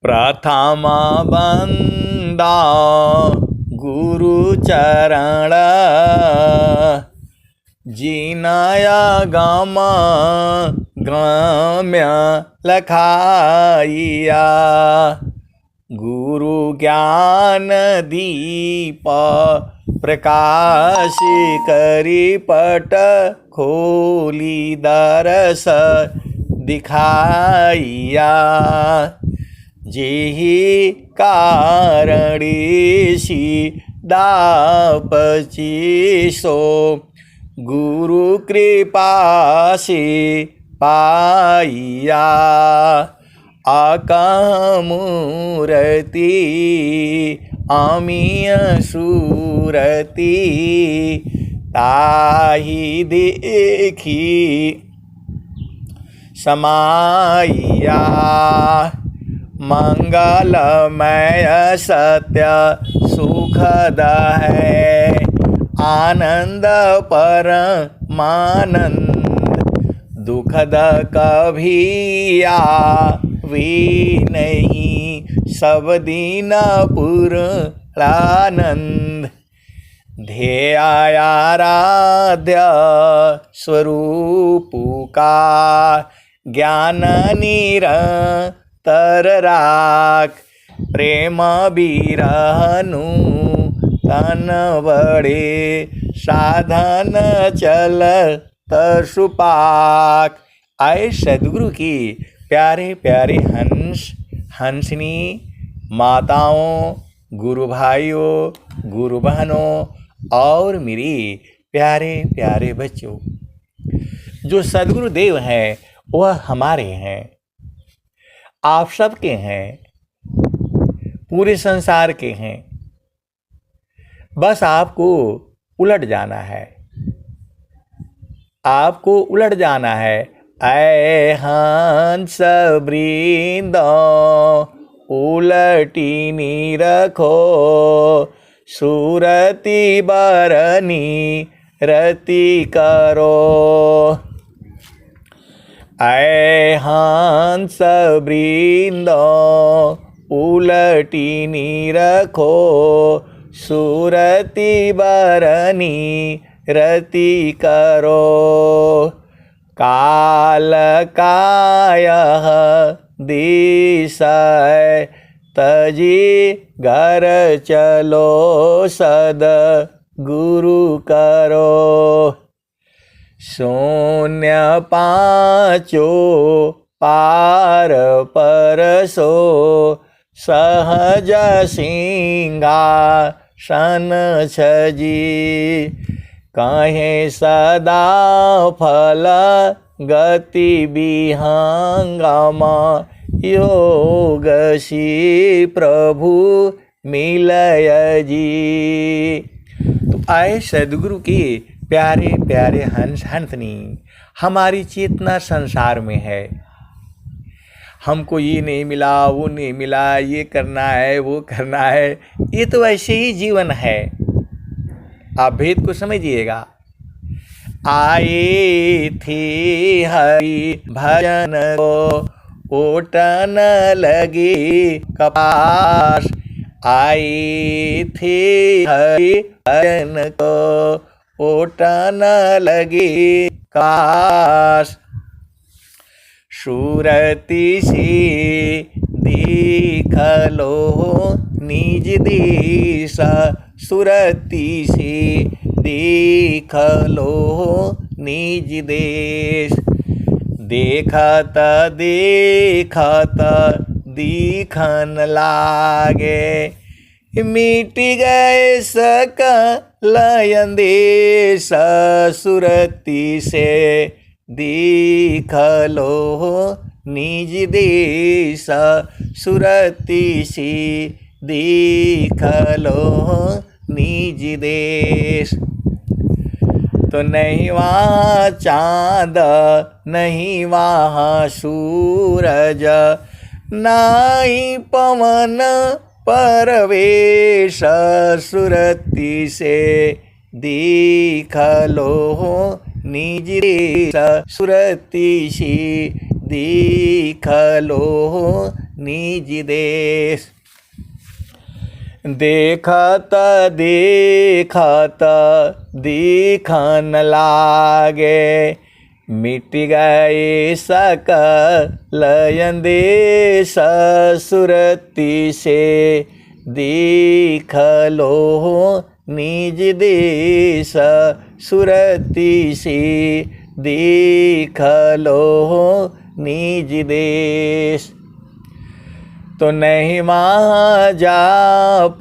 प्रथम बंदा गुरु चरण, जिनया गम गम्य लखाइया। गुरु ज्ञान दीप प्रकाश करी, पट खोली दरस दिखाइया। जेहि कारणीसी दापची सो, गुरु कृपा से पाइया। आकमूर्ति अमीय सूरति, ताहि देखी समाइया। मंगलमय सत्य सुखद है, आनंद परमानंद। दुखद कभी आवे नहीं, सब दिन पूर्णानंद। ध्येयाराध्य स्वरूप का, ज्ञान निरंतर राख। प्रेम बिरहनु तन बड़े, साधन चल सुपाक। आए सदगुरु की प्यारे प्यारे हंसनी माताओं, गुरु भाइयों, गुरु बहनों और मेरी प्यारे प्यारे बच्चों। जो सदगुरु देव हैं वह हमारे हैं, आप सबके हैं, पूरे संसार के हैं। बस आपको उलट जाना है, आपको उलट जाना है। ऐ हंस वृंद उलटी रखो, सुरति बरनी रति करो। ऐ हंस वृंद उलटी रखो, सुरति बरनी रति करो। काल कायः दिशय तजी, घर चलो सद गुरु करो। शून्य पाँचो पार परसो, सहज सिंहासन छजी। कहे सदा फल गति विहंगम, योगसी प्रभु मिलय जी। तो आए सदगुरु की प्यारे प्यारे हंसनी, हमारी चेतना संसार में है। हमको ये नहीं मिला, वो नहीं मिला, ये करना है, वो करना है। ये तो ऐसे ही जीवन है। आप भेद को समझिएगा। आए थे हरि भजन को, ओटन लगे कपास। आए थे हरि भजन को, ओटन लगे काश। सुरति से देख लो निज देश, सुरति से देख लो निज देश। देखत देखत दिखन लागे, मिट गए सकल अंदेश। सुरति से देख लो निज देश, सुरति से देख लो निज देश। तो नहीं वहाँ चाँद, नहीं वहाँ सूरज, नहीं पवन परवेश। सुरति से देख लो निज देश, सुरति से देख लो निज देश। देखत देखत दिखन लागे, मिट गए सकल देश सुरति से, दिखलो निज देश सुरति से, दिखलो निज देश। तो नहीं वहाँ जाप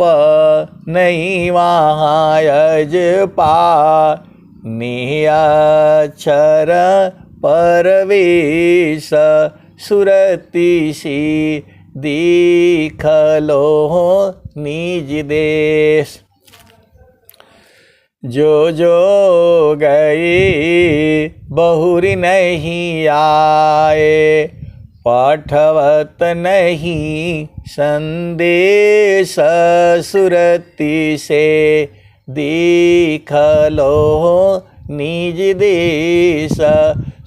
नहीं वहाँ यजपा, निअक्षर परवेश सुरति से, दिखलो निज देश। जो जो गए बहुरी नहीं आए, पाठवत नहीं संदेश सुरति से, दिखलो निज देश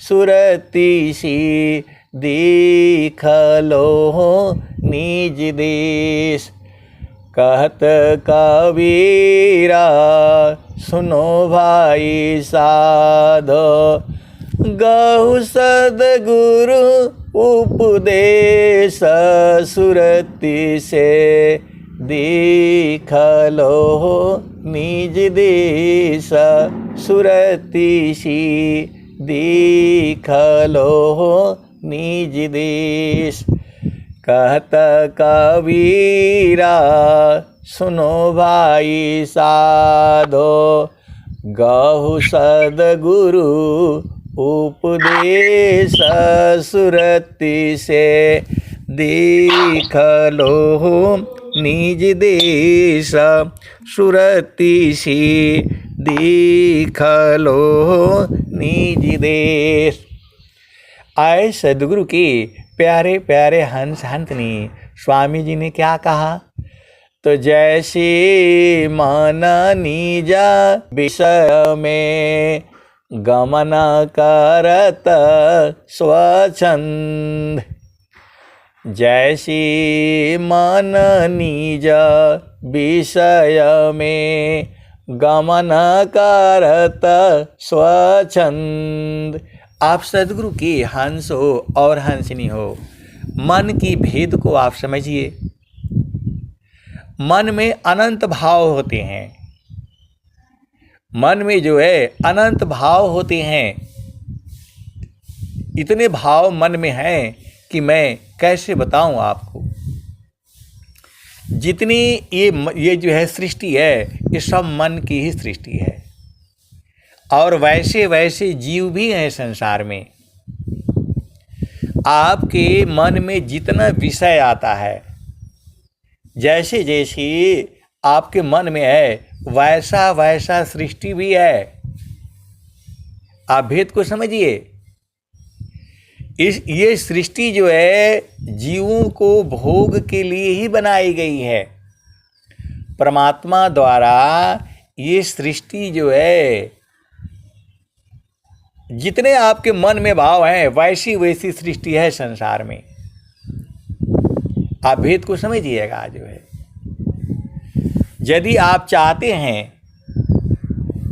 सुरति से, दिखलो निज देश। कहत कबीरा सुनो भाई साधो, गहु सद्गुरु उपदेश सुरति से, दिखलो निज देश सुरति से, दिखलो निज देश। कहत कबीरा सुनो भाई साधो, गहु सद्गुरु उपदेश सुरति से, दिखलो निज देश सुरति से, दिखलो निज देश। आए सद्गुरु के प्यारे प्यारे हंस हंसनी स्वामी जी ने क्या कहा? तो जैसे मन निज विषय में गमन करत स्वच्छंद, जैसे मन निज विषय में गमन करत स्वच्छंद। आप सद्गुरु के हंस हो और हंसनी हो, मन की भेद को आप समझिए। मन में अनंत भाव होते हैं, मन में जो है अनंत भाव होते हैं। इतने भाव मन में हैं कि मैं कैसे बताऊं आपको। जितनी ये जो है सृष्टि है, ये सब मन की ही सृष्टि है। और वैसे वैसे जीव भी हैं संसार में। आपके मन में जितना विषय आता है, जैसे जैसे आपके मन में है, वैसा वैसा सृष्टि भी है। आप भेद को समझिए। ये सृष्टि जो है जीवों को भोग के लिए ही बनाई गई है। परमात्मा द्वारा ये सृष्टि जो है, जितने आपके मन में भाव हैं, वैसी वैसी सृष्टि है संसार में। आप भेद को समझिएगा। जो है, यदि आप चाहते हैं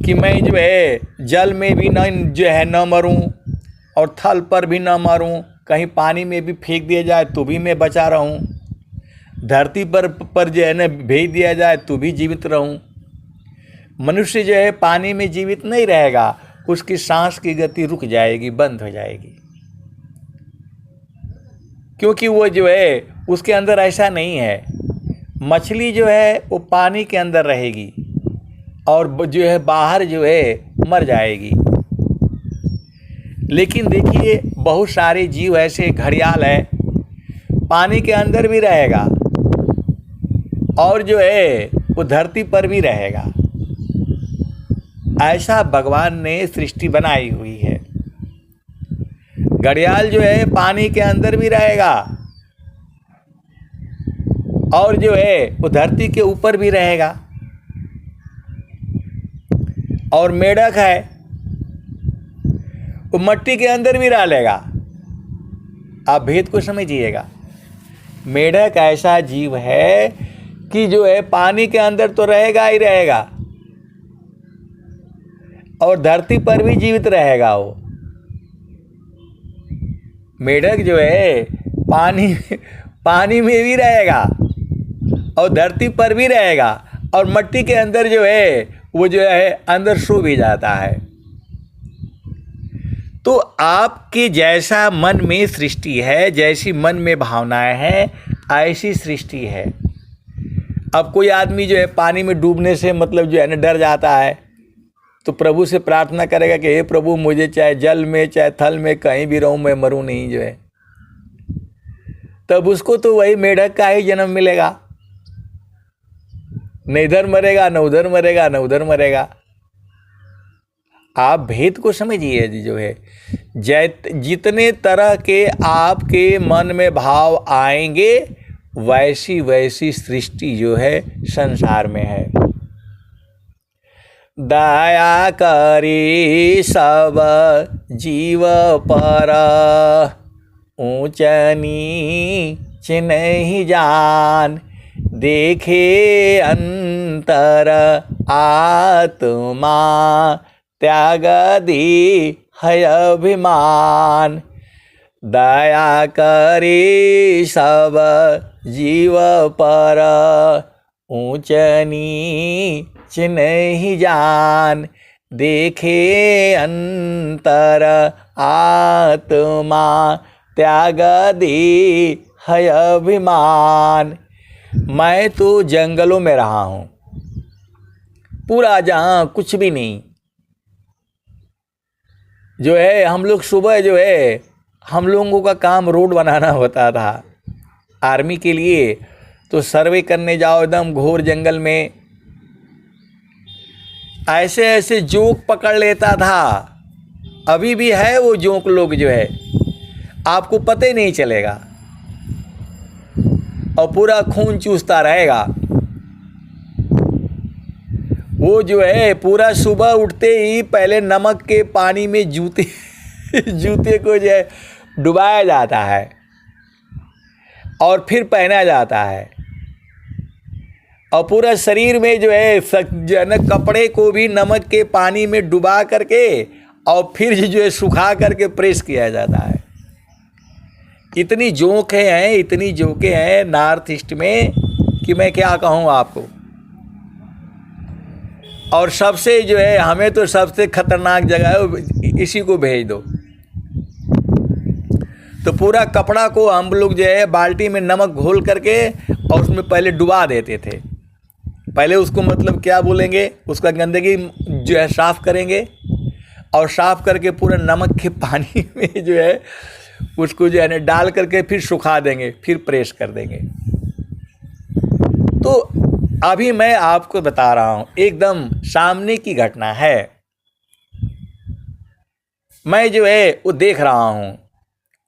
कि मैं जो है जल में भी न मरूं और थल पर भी न मरूं, कहीं पानी में भी फेंक दिया जाए तो भी मैं बचा रहूं, धरती पर जो है न भेज दिया जाए तो भी जीवित रहूं। मनुष्य जो है पानी में जीवित नहीं रहेगा, उसकी सांस की गति रुक जाएगी, बंद हो जाएगी। क्योंकि वो जो है उसके अंदर ऐसा नहीं है। मछली जो है वो पानी के अंदर रहेगी और जो है बाहर जो है मर जाएगी। लेकिन देखिए, बहुत सारे जीव ऐसे, घड़ियाल है, पानी के अंदर भी रहेगा और जो है वो धरती पर भी रहेगा। ऐसा भगवान ने सृष्टि बनाई हुई है। घड़ियाल जो है पानी के अंदर भी रहेगा और जो है वो धरती के ऊपर भी रहेगा। और मेढक है, वो मट्टी के अंदर भी रह लेगा। आप भेद को समझिएगा। मेढक ऐसा जीव है कि जो है पानी के अंदर तो रहेगा ही रहेगा और धरती पर भी जीवित रहेगा। वो मेढक जो है पानी में भी रहेगा और धरती पर भी रहेगा और मट्टी के अंदर जो है वो जो है अंदर सो भी जाता है। तो आपके जैसा मन में सृष्टि है, जैसी मन में भावनाएं हैं, ऐसी सृष्टि है। अब कोई आदमी जो है पानी में डूबने से मतलब जो है ना डर जाता है, तो प्रभु से प्रार्थना करेगा कि हे प्रभु, मुझे चाहे जल में चाहे थल में कहीं भी रहूं, मैं मरूं नहीं जो है। तब उसको तो वही मेढक का ही जन्म मिलेगा, न इधर मरेगा न उधर मरेगा न उधर मरेगा। आप भेद को समझिए जो है, जितने तरह के आपके मन में भाव आएंगे वैसी वैसी सृष्टि जो है संसार में है। दया करी सब जीव पर, ऊंच नीच नहीं जान, देखे अंतर आत्मा, त्याग दी है अभिमान। दया करे सब जीव पर, ऊंच नीच नहीं जान, देखे अंतर आत्मा, त्याग दी है अभिमान। मैं तो जंगलों में रहा हूँ पूरा, जहाँ कुछ भी नहीं जो है। हम लोग सुबह जो है हम लोगों का काम रोड बनाना होता था आर्मी के लिए, तो सर्वे करने जाओ एकदम घोर जंगल में, ऐसे ऐसे जोंक पकड़ लेता था। अभी भी है वो जोंक लोग जो है, आपको पता ही नहीं चलेगा और पूरा खून चूसता रहेगा। वो जो है पूरा सुबह उठते ही पहले नमक के पानी में जूते को जो है डुबाया जाता है और फिर पहना जाता है, और पूरा शरीर में जो है कपड़े को भी नमक के पानी में डुबा करके और फिर जो है सुखा करके प्रेस किया जाता है। इतनी जोंके हैं नॉर्थ ईस्ट में कि मैं क्या कहूँ आपको। और सबसे जो है हमें तो सबसे खतरनाक जगह है, इसी को भेज दो। तो पूरा कपड़ा को हम लोग जो है बाल्टी में नमक घोल करके और उसमें पहले डुबा देते थे। पहले उसको मतलब क्या बोलेंगे, उसका गंदगी जो है साफ़ करेंगे और साफ़ करके पूरा नमक के पानी में जो है उसको जो है ना डाल करके फिर सुखा देंगे, फिर प्रेस कर देंगे। तो अभी मैं आपको बता रहा हूँ, एकदम सामने की घटना है। मैं जो है वो देख रहा हूँ,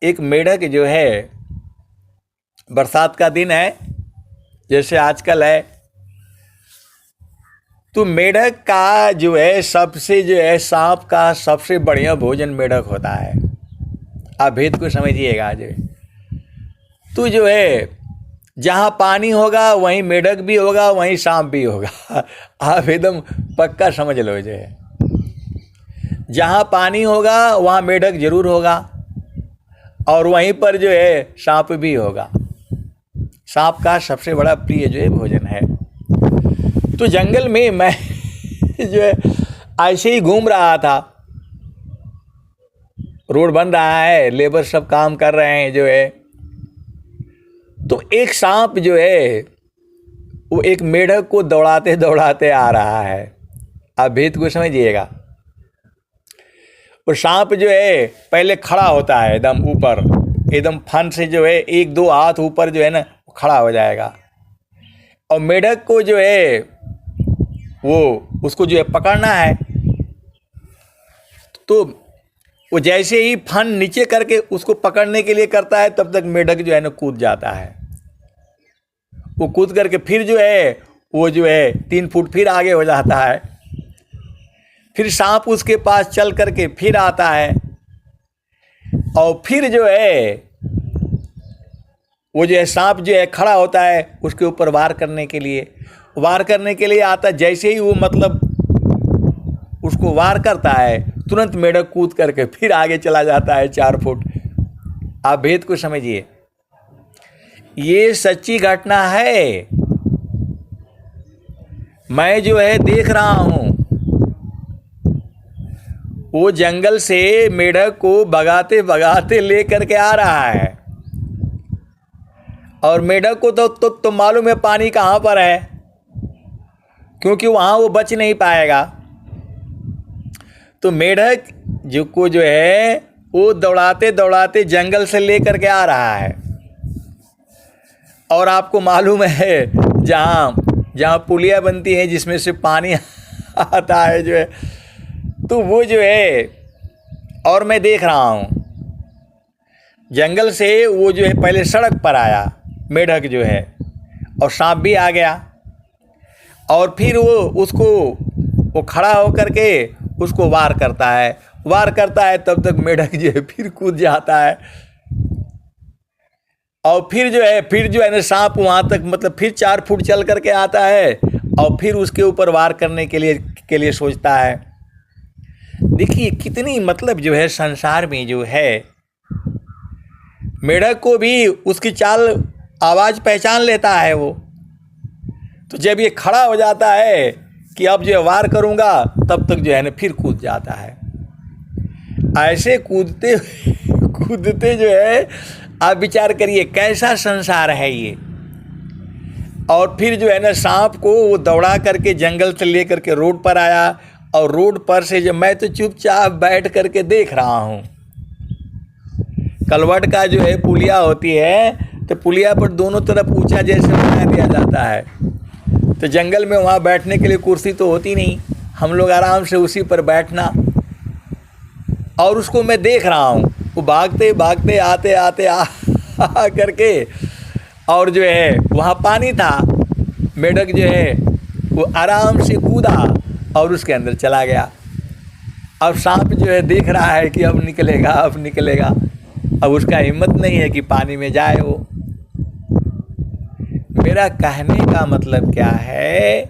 एक मेढक जो है, बरसात का दिन है जैसे आजकल है, तो मेढक का जो है सबसे जो है सांप का सबसे बढ़िया भोजन मेढक होता है। आप भेद को समझिएगा जो है। तो जो है जहाँ पानी होगा वहीं मेढक भी होगा, वहीं सांप भी होगा। आप एकदम पक्का समझ लो जो है, जहाँ पानी होगा वहाँ मेढक जरूर होगा और वहीं पर जो है सांप भी होगा। सांप का सबसे बड़ा प्रिय जो है भोजन है। तो जंगल में मैं जो है ऐसे ही घूम रहा था, रोड बन रहा है, लेबर सब काम कर रहे हैं जो है। तो एक सांप जो है वो एक मेढक को दौड़ाते दौड़ाते आ रहा है। आप भेद को समझिएगा। वो सांप जो है पहले खड़ा होता है एकदम ऊपर, एकदम फन से जो है एक दो हाथ ऊपर जो है ना खड़ा हो जाएगा, और मेढक को जो है वो उसको जो है पकड़ना है। तो वो जैसे ही फन नीचे करके उसको पकड़ने के लिए करता है, तब तक मेढक जो है ना कूद जाता है। वो कूद करके फिर जो है वो जो है 3 फुट फिर आगे हो जाता है। फिर सांप उसके पास चल करके फिर आता है और फिर जो है वो जो है सांप जो है खड़ा होता है उसके ऊपर वार करने के लिए आता है। जैसे ही वो मतलब उसको वार करता है तुरंत मेढक कूद करके फिर आगे चला जाता है 4 फुट। आप भेद को समझिए, ये सच्ची घटना है, मैं जो है देख रहा हूं। वो जंगल से मेढक को भगाते भगाते लेकर के आ रहा है और मेढक को तो मालूम है पानी कहाँ पर है, क्योंकि वहाँ वो बच नहीं पाएगा। तो मेढक जो है वो दौड़ाते दौड़ाते जंगल से लेकर के आ रहा है। और आपको मालूम है जहाँ पुलिया बनती है जिसमें से पानी आता है जो है, तो वो जो है, और मैं देख रहा हूँ जंगल से वो जो है पहले सड़क पर आया मेढक जो है, और सांप भी आ गया, और फिर वो खड़ा होकर के उसको वार करता है। तब तक मेढक जो है फिर कूद जाता है, और फिर जो है ना सांप वहाँ तक मतलब फिर 4 फुट चल करके आता है और फिर उसके ऊपर वार करने के लिए सोचता है। देखिए कितनी मतलब जो है संसार में जो है, मेढक को भी उसकी चाल आवाज़ पहचान लेता है वो। तो जब ये खड़ा हो जाता है कि अब जो है वार करूँगा, तब तक जो है ना फिर कूद जाता है। ऐसे कूदते जो है, आप विचार करिए कैसा संसार है ये। और फिर जो है ना सांप को वो दौड़ा करके जंगल से लेकर के रोड पर आया, और रोड पर से जब मैं तो चुपचाप बैठ करके देख रहा हूँ। कलवट का जो है पुलिया होती है, तो पुलिया पर दोनों तरफ ऊंचा जैसे बना दिया जाता है। तो जंगल में वहाँ बैठने के लिए कुर्सी तो होती नहीं, हम लोग आराम से उसी पर बैठना। और उसको मैं देख रहा हूँ, वो भागते भागते आते आ करके, और जो है वहाँ पानी था, मेढक जो है वो आराम से कूदा और उसके अंदर चला गया। अब सांप जो है देख रहा है कि अब निकलेगा, अब उसका हिम्मत नहीं है कि पानी में जाए वो। मेरा कहने का मतलब क्या है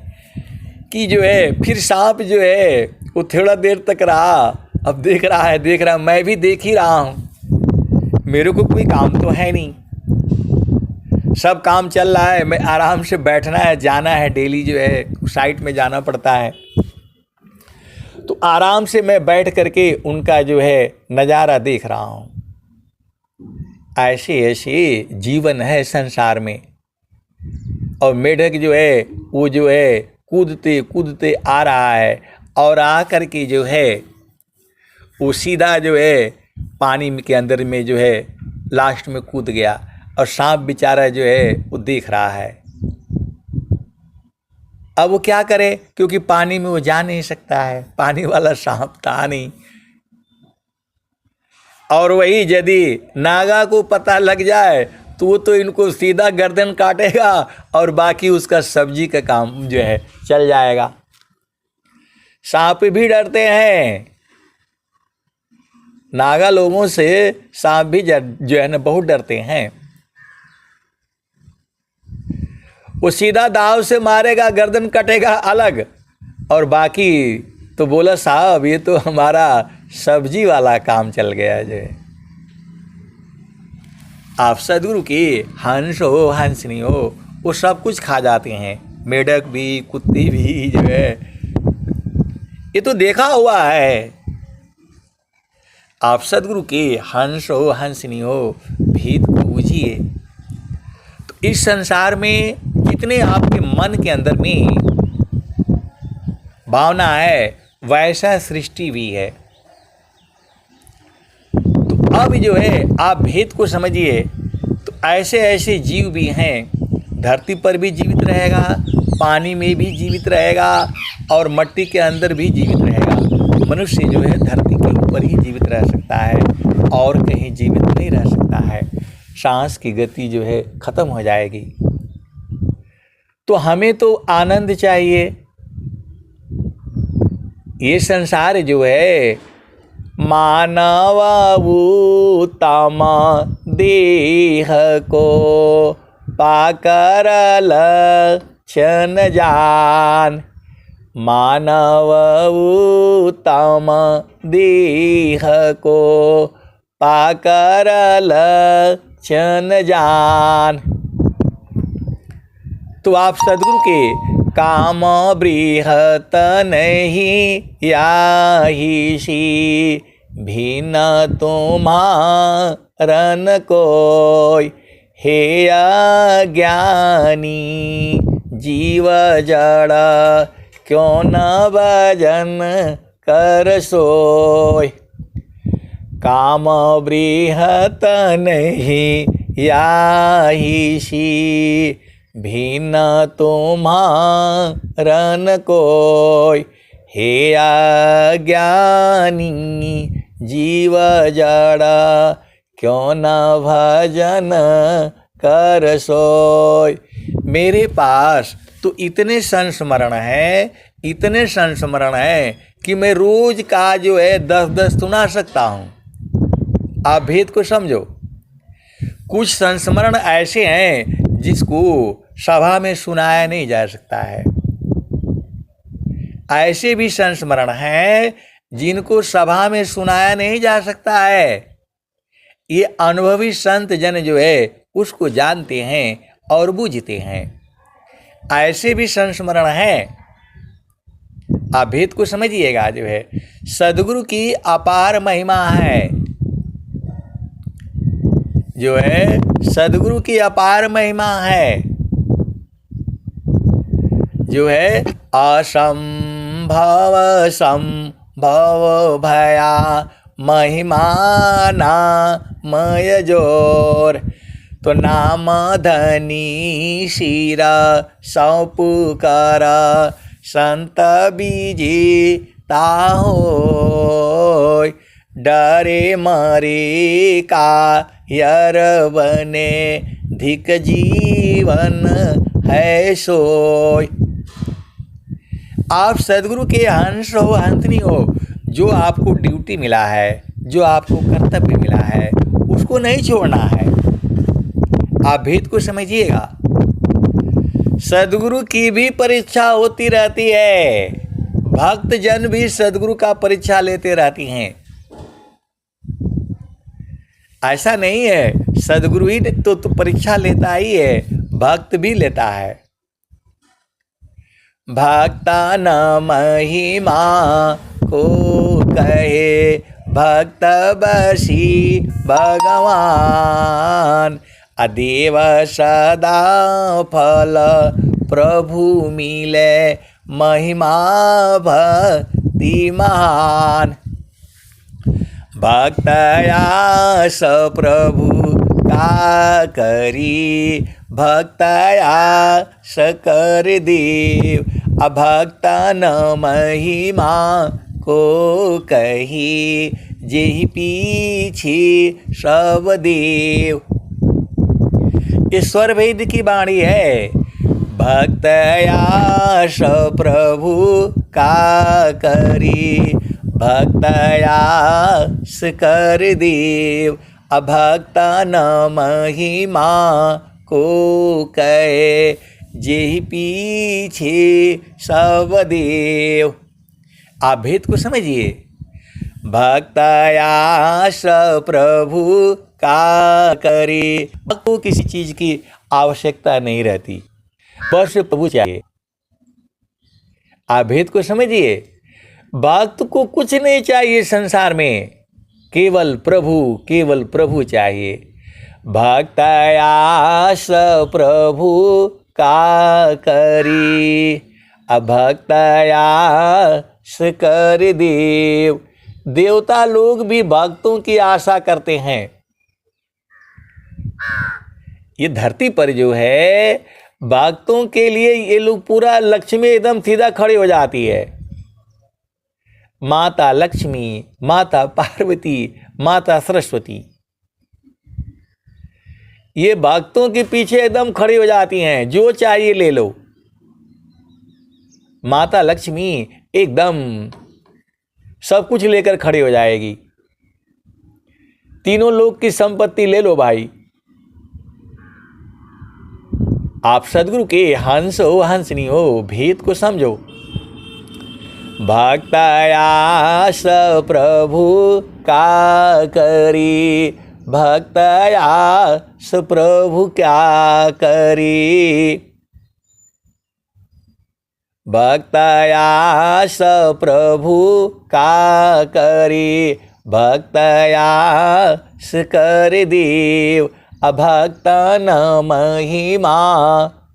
कि जो है फिर सांप जो है वो थोड़ा देर तक रहा, अब देख रहा है, मैं भी देख ही रहा हूँ, मेरे को कोई काम तो है नहीं, सब काम चल रहा है, मैं आराम से बैठना है, जाना है, डेली जो है साइट में जाना पड़ता है। तो आराम से मैं बैठ करके उनका जो है नज़ारा देख रहा हूँ। ऐसे जीवन है संसार में। और मेढक जो है वो जो है कूदते कूदते आ रहा है, और आ कर के जो है वो सीधा जो है पानी के अंदर में जो है लास्ट में कूद गया। और सांप बेचारा जो है वो देख रहा है। अब वो क्या करे, क्योंकि पानी में वो जा नहीं सकता है, पानी वाला सांप था नहीं। और वही यदि नागा को पता लग जाए तो वो तो इनको सीधा गर्दन काटेगा, और बाकी उसका सब्जी का काम जो है चल जाएगा। सांप भी डरते हैं, नागा लोगों से सांप भी जो है ना बहुत डरते हैं। वो सीधा दाव से मारेगा, गर्दन कटेगा अलग, और बाकी तो बोला साहब ये तो हमारा सब्जी वाला काम चल गया जो है। आप सदगुरु की हंस हो हंसनी हो वो सब कुछ खा जाते हैं, मेढक भी कुत्ती भी जो है, ये तो देखा हुआ है। आप सदगुरु के हंस हो हंसनी हो भेद को बूझिए। तो इस संसार में जितने आपके मन के अंदर में भावना है वैसा सृष्टि भी है। तो अब जो है आप भेद को समझिए। तो ऐसे ऐसे जीव भी हैं, धरती पर भी जीवित रहेगा, पानी में भी जीवित रहेगा, और मट्टी के अंदर भी जीवित रहेगा। मनुष्य जो है धरती के ऊपर ही जीवित रह सकता है, और कहीं जीवित नहीं रह सकता है। सांस की गति जो है खत्म हो जाएगी। तो हमें तो आनंद चाहिए। ये संसार जो है मानवा तामा देह को पाकर लक्षण जान। मानव उत्तम देह को पाकर लक्षण जान। तो आप सद्गुरु के काम बृहत नहीं याही सी, भिन्न तुम्हारन कोय। हे अज्ञानी जीव जड़, क्यों न भजन कर सोय। काम बृहत नहीं याही सी, भिन्न तुम्हारन कोय। हे अज्ञानी जीव जड़, क्यों न भजन कर सोय। मेरे पास तो इतने संस्मरण है, इतने संस्मरण है कि मैं रोज का जो है 10-10 सुना सकता हूँ। आप भेद को समझो। कुछ संस्मरण ऐसे हैं जिसको सभा में सुनाया नहीं जा सकता है। ऐसे भी संस्मरण हैं जिनको सभा में सुनाया नहीं जा सकता है। ये अनुभवी संत जन जो है उसको जानते हैं और बूझते हैं। ऐसे भी संस्मरण हैं। आप भेद को समझिएगा। जो है सद्गुरु की अपार महिमा है। जो है सद्गुरु की अपार महिमा है। जो है असंभव संभव भया महिमाना मय जोर। तो नाम धनी शिरा सौंपू कर, संत बीजी ताहोय। डरे मरे का यर बने, धिक जीवन है सोय। आप सद्गुरु के हंस हो, हंसनी हो। जो आपको ड्यूटी मिला है, जो आपको कर्तव्य मिला है, उसको नहीं छोड़ना है। आप भेद को समझिएगा। सद्गुरु की भी परीक्षा होती रहती है। भक्त जन भी सद्गुरु का परीक्षा लेते रहती हैं। ऐसा नहीं है सद्गुरु ही तो परीक्षा लेता ही है, भक्त भी लेता है। भक्ता न महिमा को कहे, भक्त बसी भगवान। अदेव सदा फल प्रभु मिले, महिमा भक्ति महान। भक्त आस प्रभु का करी, भक्त आस कर देव। अभक्त न महिमा को कही, जेहि पीछे सब देव। ईश्वर वेद की वाणी है। भक्त आस प्रभु का करी, भक्त आस कर देव। अभक्त न महिमा को कहे, जेहि पीछे सब देव। आप भेद को समझिए। भक्त आस प्रभु का करे। भक्त को किसी चीज की आवश्यकता नहीं रहती, बस प्रभु चाहिए। आप भेद को समझिए। भक्त को कुछ नहीं चाहिए संसार में, केवल प्रभु चाहिए। भक्त आस प्रभु का करी, अभक्त आस कर देव। देवता लोग भी भक्तों की आशा करते हैं। ये धरती पर जो है भक्तों के लिए ये लोग पूरा लक्ष्मी एकदम सीधा खड़ी हो जाती है। माता लक्ष्मी, माता पार्वती, माता सरस्वती, ये भक्तों के पीछे एकदम खड़ी हो जाती हैं। जो चाहिए ले लो। माता लक्ष्मी एकदम सब कुछ लेकर खड़ी हो जाएगी। तीनों लोक की संपत्ति ले लो भाई, आप सदगुरु के हंस हो हंसनी हो, भेद को समझो। भक्तयास प्रभु का करी, भक्तयास प्रभु क्या करी, भक्तयास प्रभु का करी, भक्तयास कर देव, अभक्तन महिमा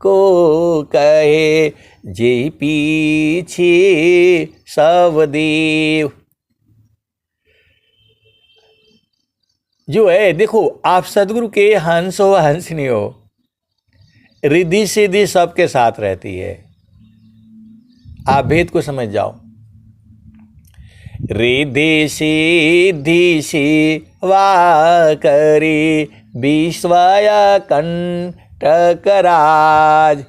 को कहे, जे पीछे सब देव। जो है देखो, आप सदगुरु के हंस हो हंसनी हो, रिद्धि सिद्धि सबके साथ रहती है। आप भेद को समझ जाओ। रिद्धि सिद्धि सेवा करी, विश्वय कंटक राज।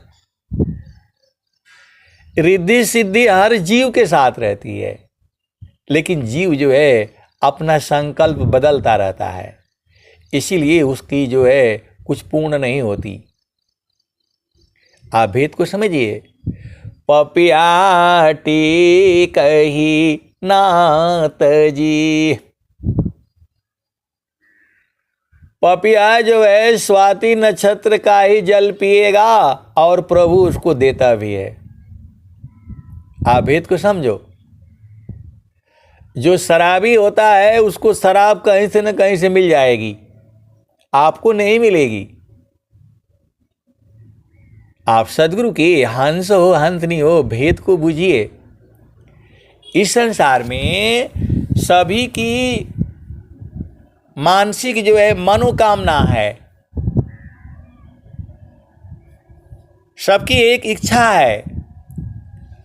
रिद्धि सिद्धि हर जीव के साथ रहती है, लेकिन जीव जो है अपना संकल्प बदलता रहता है, इसीलिए उसकी जो है कुछ पूर्ण नहीं होती। आप भेद को समझिए। पपियाटी कही नाथ जी, पपिया जो है स्वाति नक्षत्र का ही जल पिएगा और प्रभु उसको देता भी है। आप भेद को समझो। जो शराबी होता है उसको शराब कहीं से न कहीं से मिल जाएगी, आपको नहीं मिलेगी। आप सदगुरु की हंस हो हंसनी हो, भेद को बुझिए। इस संसार में सभी की मानसिक जो है मनोकामना है, सबकी एक इच्छा है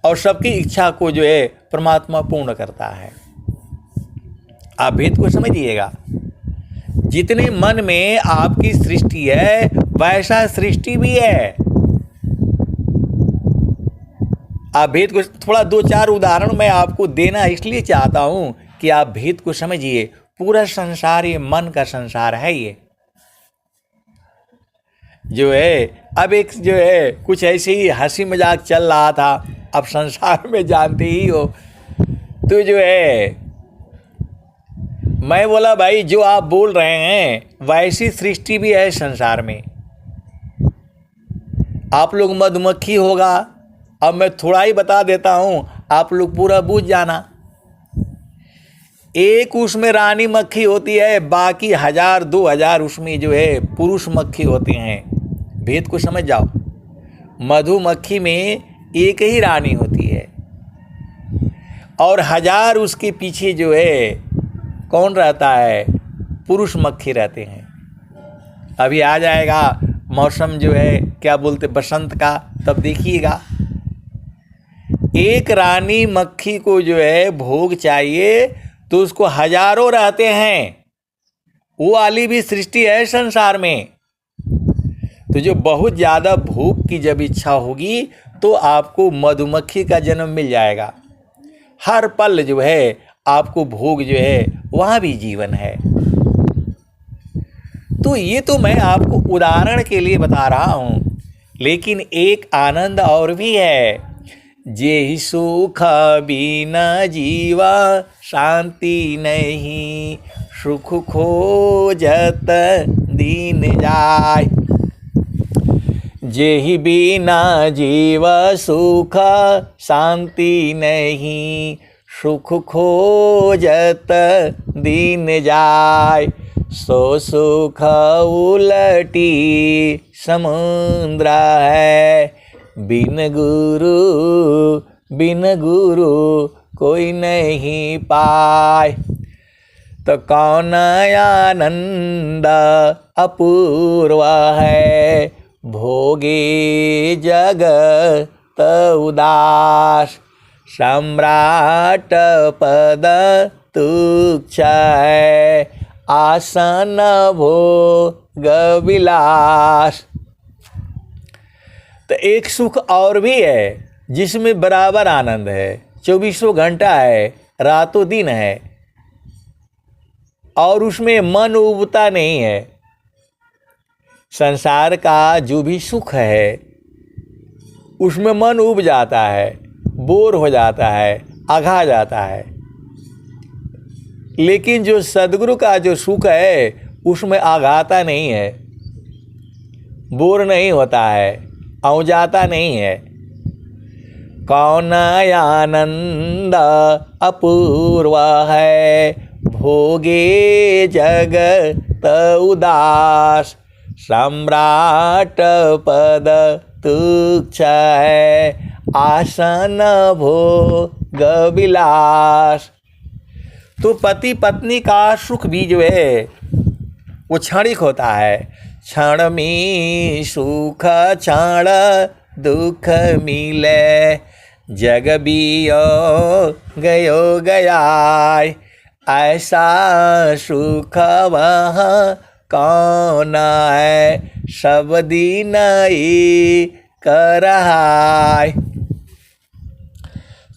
और सबकी इच्छा को जो है परमात्मा पूर्ण करता है। आप भेद को समझिएगा। जितने मन में आपकी सृष्टि है वैसा सृष्टि भी है। आप भेद को थोड़ा दो चार उदाहरण मैं आपको देना इसलिए चाहता हूं कि आप भेद को समझिए। पूरा संसार ये मन का संसार है। ये जो है अब एक जो है कुछ ऐसे ही हंसी मजाक चल रहा था। अब संसार में जानते ही हो तो जो है मैं बोला भाई जो आप बोल रहे हैं वैसी सृष्टि भी है संसार में। आप लोग मधुमक्खी होगा, अब मैं थोड़ा ही बता देता हूं, आप लोग पूरा बूझ जाना। एक उसमें रानी मक्खी होती है, बाकी 1000-2000 उसमें जो है पुरुष मक्खी होती हैं। भेद को समझ जाओ। मधुमक्खी में एक ही रानी होती है और 1000 उसके पीछे जो है कौन रहता है, पुरुष मक्खी रहते हैं। अभी आ जाएगा मौसम जो है क्या बोलते बसंत का, तब देखिएगा एक रानी मक्खी को जो है भोग चाहिए तो उसको हजारों रहते हैं। वो वाली भी सृष्टि है संसार में। तो जो बहुत ज़्यादा भूख की जब इच्छा होगी तो आपको मधुमक्खी का जन्म मिल जाएगा। हर पल जो है आपको भोग जो है वहाँ भी जीवन है। तो ये तो मैं आपको उदाहरण के लिए बता रहा हूँ, लेकिन एक आनंद और भी है। जे सुख बिना जीवा शांति नहीं, सुख खोजत दीन जाय। जेहि बिना जीव सुख शांति नहीं, सुख खोजत दीन जाय। सो सुख उलटी समुद्र है, बिन गुरु कोई नहीं पाए। तो कौन आनंद अपूर्व है, भोगे जगत उदास। सम्राट पद तुच्छ है, आसन भोग विलास। तो एक सुख और भी है जिसमें बराबर आनंद है, 24 घंटा है, रातों दिन है। और उसमें मन उबता नहीं है। संसार का जो भी सुख है उसमें मन उब जाता है, बोर हो जाता है, अघा जाता है। लेकिन जो सद्गुरु का जो सुख है उसमें आघाता नहीं है, बोर नहीं होता है, औजाता नहीं है। कौन आनंद अपूर्व है, भोगे जगत उदास, सम्राट पद तुच्छ है, आसन भोग विलास। तो पति पत्नी का सुख भी जो है वो क्षणिक होता है। क्षण में सुख क्षण दुख मिले, जग बियो गयो गया, ऐसा सुख वह कौन है, सब दिन ही करहाय।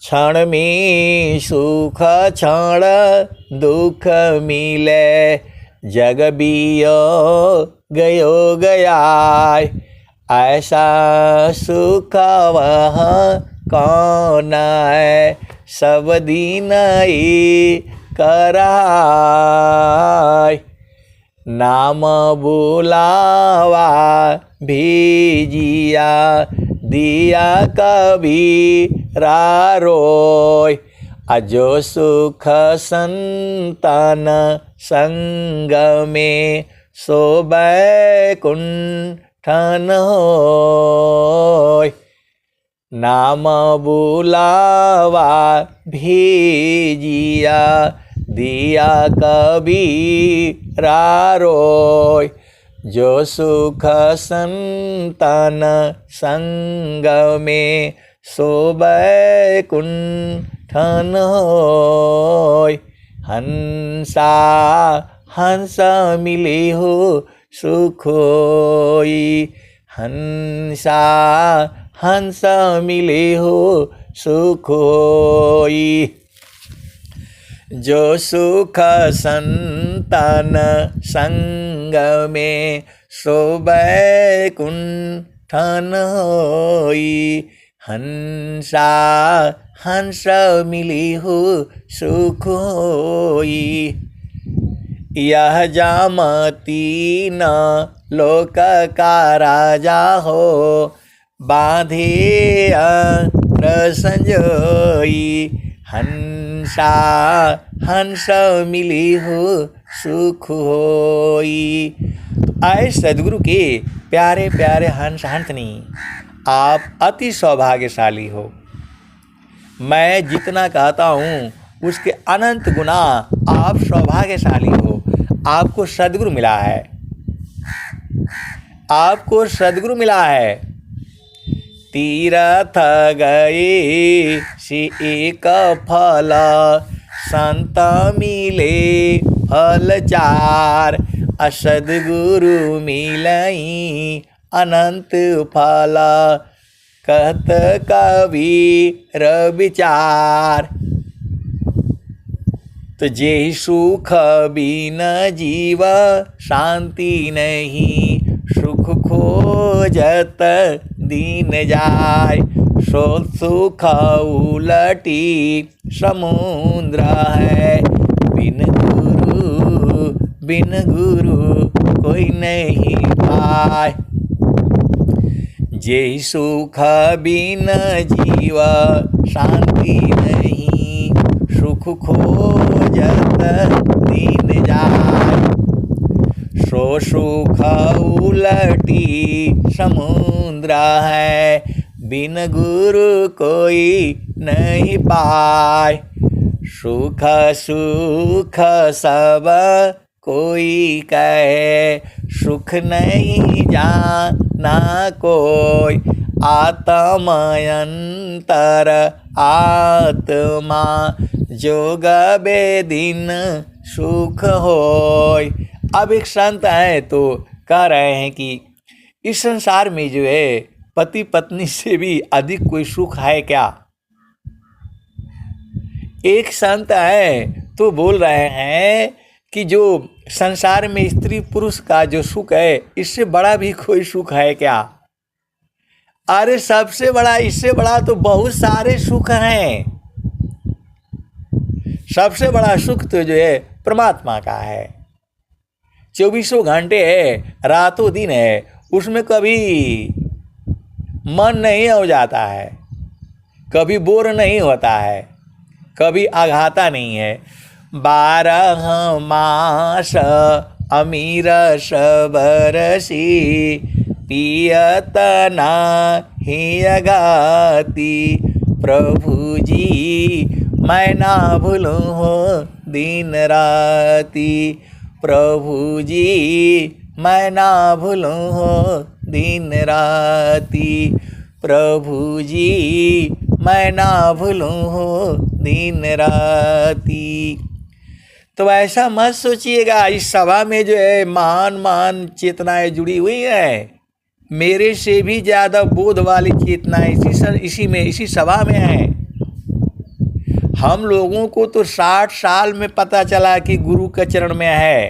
क्षण में सुख क्षण दुख मिले, जग बियो गयो गया, ऐसा सुख वह कौन है, सब दिन ही कराय। नाम बुलावा भेजिया, दिया कबीरा रोय, अजो सुख संतन संग में, सो बैकुंठन होय। नाम बुलावा भेजिया, दिया कबीरा रोय, जो सुख संतन संग में, सो बैकुंठन होय। हंसा हंस मिले हो सुख होई, हंसा हंस मिले हो सुख होई। जो सुख संतन संग में, सो बैकुंठन होई, हंसा हंस मिली हो सुख होई। यह जामती न लोक का राजा हो, बांधे संजोई, हंसा हंस मिली हो सुख होई। तो आए सद्गुरु के प्यारे प्यारे हंस हंसनी, आप अति सौभाग्यशाली हो। मैं जितना कहता हूँ उसके अनंत गुना आप सौभाग्यशाली हो। आपको सद्गुरु मिला है, आपको सद्गुरु मिला है। तीर्थ गए से एक फल, संत मिले फल चार, असद्गुरु मिलई अनंत फल, कहत कबीर विचार। तो जे सुख बिन जीव शांति नहीं, सुख खोजत दीन जाय, सो सुख उलटी समुद्र है, बिन गुरु कोई नहीं पाए। जे सुख बिन जीव शांति नहीं, सुख खोजत दीन जाय, सो सुख उलटी समुद्र है, बिन गुरु कोई नहीं पाए। सुख सुख सब कोई कहे, सुख नहीं जाना कोई, आत्मा अंतर आत्मा, जोग बेदिन सुख होय। अब एक संत है तो कह रहे हैं कि इस संसार में जो है पति पत्नी से भी अधिक कोई सुख है क्या। एक संत है तो बोल रहे हैं कि जो संसार में स्त्री पुरुष का जो सुख है, इससे बड़ा भी कोई सुख है क्या? अरे सबसे बड़ा, इससे बड़ा तो बहुत सारे सुख हैं। सबसे बड़ा सुख तो जो है परमात्मा का है। 24 घंटे है, रातों दिन है, उसमें कभी मन नहीं हो जाता है, कभी बोर नहीं होता है, कभी आघाता नहीं है। 12 मास अमीर सबरसी पियत नाही अगाती, प्रभु जी मैं ना भूलूं हो दिन राती, प्रभु जी मैं ना भूलूं हो दिन राती, प्रभु जी मैं ना भूलूं हो दिन राती। तो ऐसा मत सोचिएगा, इस सभा में जो है महान चेतनाएं जुड़ी हुई हैं, मेरे से भी ज़्यादा बोध वाली चेतनाएं इसी सभा में है। हम लोगों को तो 60 साल में पता चला कि गुरु के चरण में है,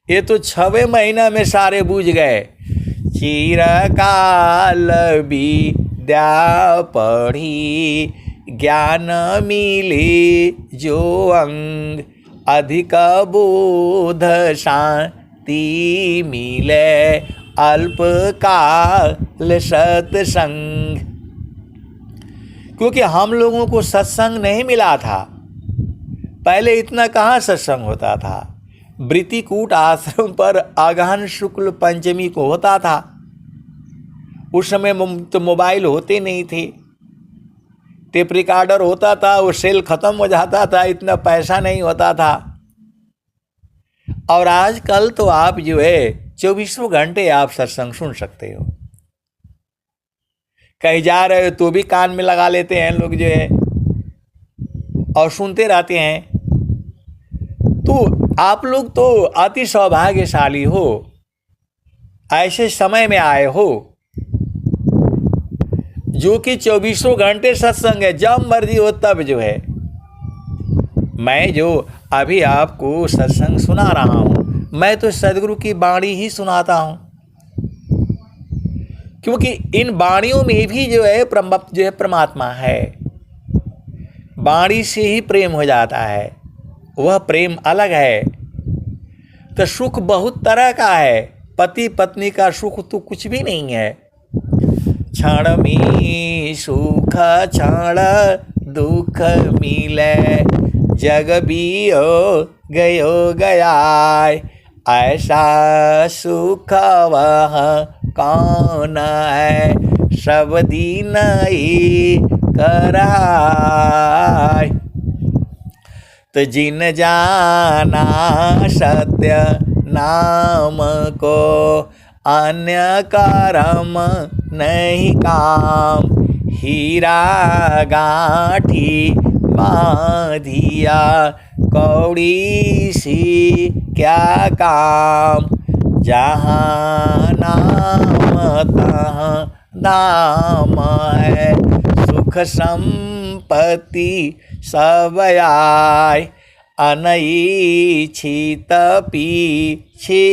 ये तो 6वें महीना में सारे बूझ गए। चिरकाल विद्या पढ़ी ज्ञान मिले जो अंग, अधिक बोध शांति मिले अल्प काल सत्संग। क्योंकि हम लोगों को सत्संग नहीं मिला था, पहले इतना कहाँ सत्संग होता था। वृत्तिकूट आश्रम पर अगहन शुक्ल पंचमी को होता था। उस समय तो मोबाइल होते नहीं थे, टेप रिकॉर्डर होता था, वो सेल खत्म हो जाता था, इतना पैसा नहीं होता था। और आजकल तो आप जो है 24 घंटे आप सत्संग सुन सकते हो। कहीं जा रहे हो तो भी कान में लगा लेते हैं लोग जो है और सुनते रहते हैं। तो आप लोग तो अति सौभाग्यशाली हो, ऐसे समय में आए हो जो कि 24 घंटे सत्संग है, जब मर्जी हो तब जो है। मैं जो अभी आपको सत्संग सुना रहा हूँ, मैं तो सदगुरु की वाणी ही सुनाता हूँ, क्योंकि इन वाणियों में भी जो है परमात्मा है। वाणी से ही प्रेम हो जाता है, वह प्रेम अलग है। तो सुख बहुत तरह का है, पति पत्नी का सुख तो कुछ भी नहीं है। क्षण में सुख क्षण दुख मिले, जग बियो गयो गया, ऐसा सुख वह कौन है, सब दिन ही कराय। तो जिन जाना सत्य नाम को, अन्य कर्म नहीं काम, हीरा गांठी बांधिया कौड़ी सी क्या काम, जहाँ नाम तहाँ दाम है, सुख संपत्ति सब आय, अनईच्छित पीछे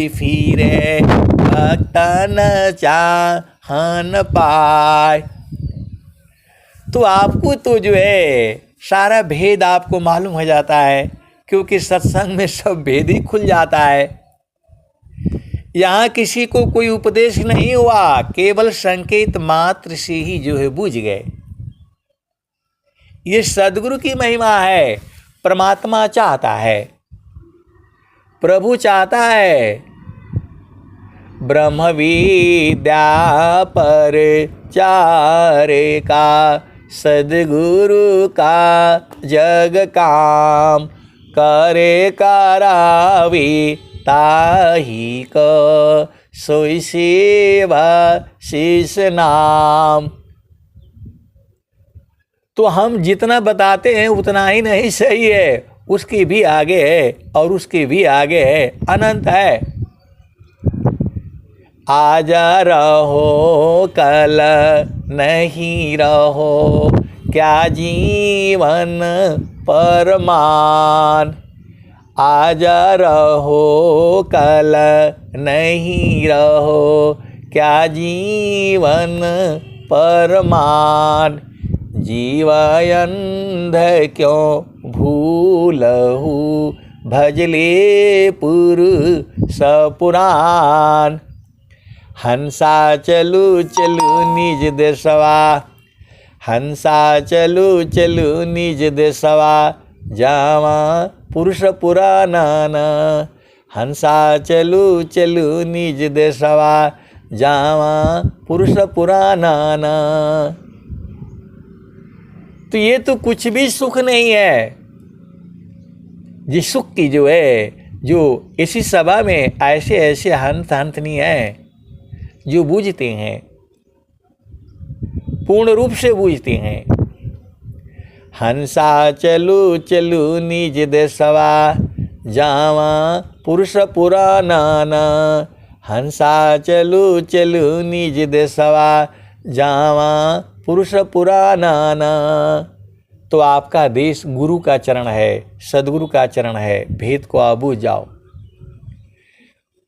फिरे, भक्तन चाहन पाय। तो आपको तो जो है सारा भेद आपको मालूम हो जाता है, क्योंकि सत्संग में सब भेद ही खुल जाता है। यहाँ किसी को कोई उपदेश नहीं हुआ, केवल संकेत मात्र से ही जो है बूझ गए। ये सदगुरु की महिमा है। परमात्मा चाहता है, प्रभु चाहता है, ब्रह्म विद्या पर चारे का, सदगुरु का जग काम, करे करावे ताही को, सोई सेवा शीस नाम। तो हम जितना बताते हैं उतना ही नहीं सही है, उसके भी आगे है और उसके भी आगे है, अनंत है। आज रहो कल नहीं रहो, क्या जीवन परमान, आज रहो कल नहीं रहो, क्या जीवन परमान। जीवयंध क्यों भूलहु, भजले पुरुष पुराण। हंसा चलू चलू निज देशवा, हंसा चलू चलू निज देशवा, जावा पुरुष पुराना। हंसा चलू चलू निज देशवा, जावा पुरुष पुराना। तो ये तो कुछ भी सुख नहीं है। जिस सुख की जो है, जो इसी सभा में ऐसे ऐसे हंस हंसनी है जो बूझते हैं, पूर्ण रूप से बूझते हैं। हंसा चलू चलू निज देशवा, जावा पुरुष पुराना। हंसा चलू चलू निज देशवा, जावा पुरुष पुराना। तो आपका देश गुरु का चरण है, सदगुरु का चरण है। भेद को आप बूझ जाओ।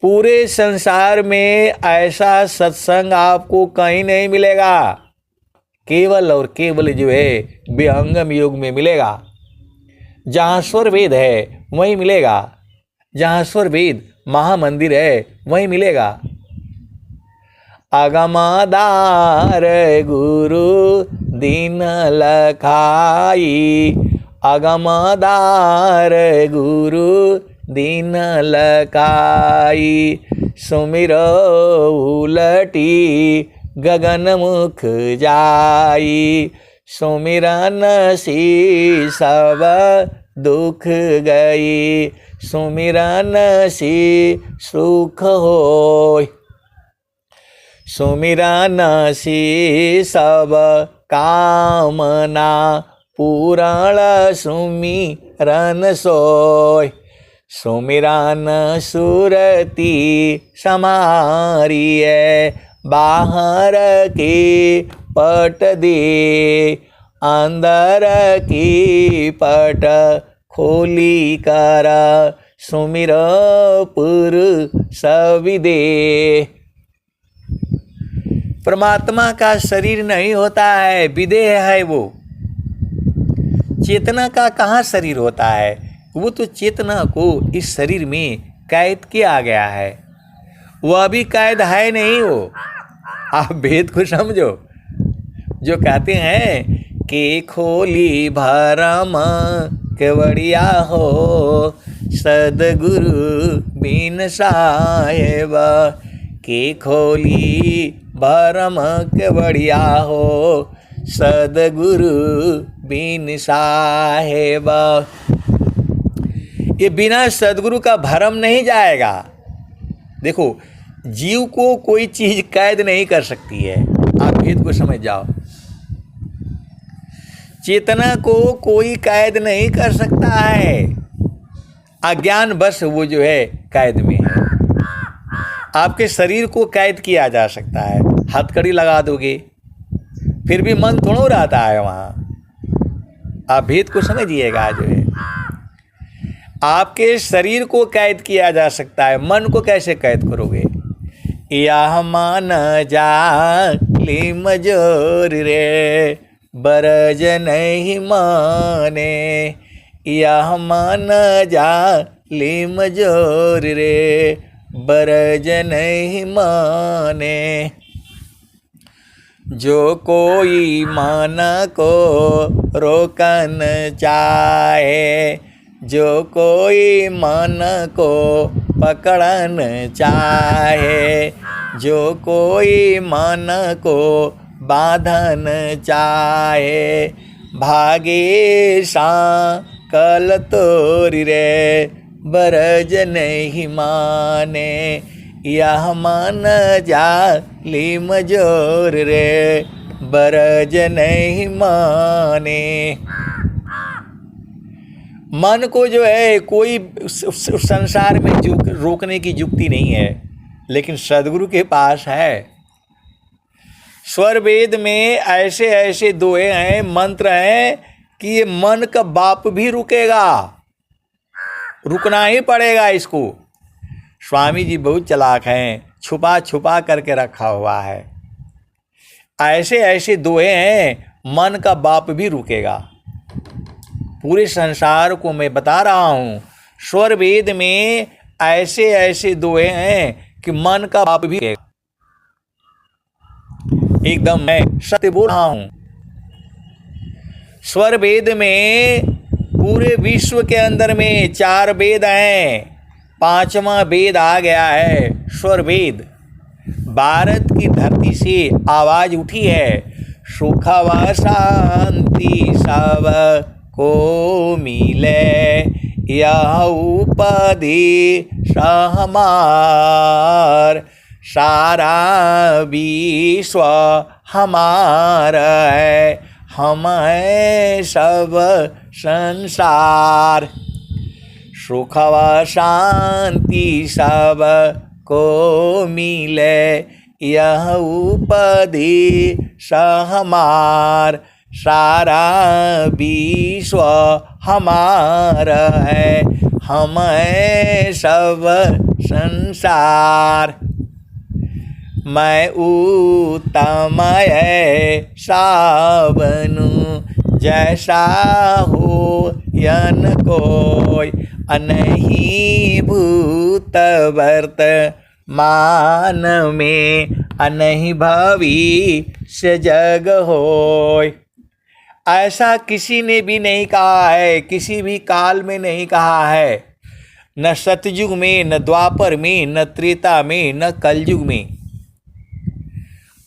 पूरे संसार में ऐसा सत्संग आपको कहीं नहीं मिलेगा, केवल और केवल जो है विहंगम योग में मिलेगा। जहाँ स्वर वेद है वहीं मिलेगा, जहाँ स्वर वेद महामंदिर है वहीं मिलेगा। अगमादार गुरु दीन लखाई, अगमादार गुरु दीन लखाई। सुमिरो उलटी गगन मुख जाई, सुमिरन सी सब दुख गई, सुमिरन सी सुख होय। सुमिरन सी सब कामना, पूरण सुमिरन सोय। सुमिरन सुरती समारिय, बाहर की पट दे, अंदर की पट खोली कर, सुमिर पुरुष विदेह। परमात्मा का शरीर नहीं होता है, विदेह है वो। चेतना का कहाँ शरीर होता है? वो तो चेतना को इस शरीर में कैद किया गया है, वह अभी कैद है नहीं। वो आप भेद को समझो। जो कहते हैं कि खोली भरम केवड़िया हो, सदगुरु बिन साहेब। के खोली भरम केवड़िया हो, सदगुरु बिन साहेब। ये बिना सदगुरु का भरम नहीं जाएगा। देखो, जीव को कोई चीज कैद नहीं कर सकती है। आप भेद को समझ जाओ। चेतना को कोई कैद नहीं कर सकता है। अज्ञान बस वो जो है कैद में है। आपके शरीर को कैद किया जा सकता है, हथकड़ी लगा दोगे फिर भी मन थोड़ा रहता है वहाँ। आप भेद को समझिएगा। जो है आपके शरीर को कैद किया जा सकता है, मन को कैसे कैद करोगे? यह मान जा ली मजोर रे, बरज नहीं माने। यह मान जा ली मजोर रे, बरज नहीं माने। जो कोई मन को रोकन चाहे, जो कोई मन को पकड़न चाहे, जो कोई मन को बांधन चाहे, भागे कल तोरी रे, बरज नहीं माने। यह मन जा ली मजोर रे, बरज नहीं माने। मन को जो है कोई संसार में रोकने की युक्ति नहीं है, लेकिन सदगुरु के पास है। स्वर वेद में ऐसे ऐसे दोहे हैं, मंत्र हैं कि ये मन का बाप भी रुकेगा, रुकना ही पड़ेगा इसको। स्वामी जी बहुत चालाक हैं, छुपा छुपा करके रखा हुआ है। ऐसे ऐसे दोहे हैं, मन का बाप भी रुकेगा। पूरे संसार को मैं बता रहा हूँ, स्वर वेद में ऐसे ऐसे दोहे हैं कि मन का बाप भी रुकेगा। एकदम मैं सत्य बोल रहा हूँ। स्वर वेद में पूरे विश्व के अंदर में 4 वेद हैं, 5वां वेद आ गया है स्वर वेद। भारत की धरती से आवाज उठी है, सुख व शांति सब को मिले, यह उपदेश हमार, सारा विश्व हमारा है, हम है सब संसार। सुख व शांति सब को मिले, यह उपदेश हमार, सारा विश्व हमारा है, हम है सब संसार। मैं उत्तम ऐसा बनूं जैसा हो यन कोई, अनहि भूत वर्तमान में, अनहि भविष्य जग होय। ऐसा किसी ने भी नहीं कहा है, किसी भी काल में नहीं कहा है, न सतयुग में, न द्वापर में, न त्रेता में, न कलयुग में।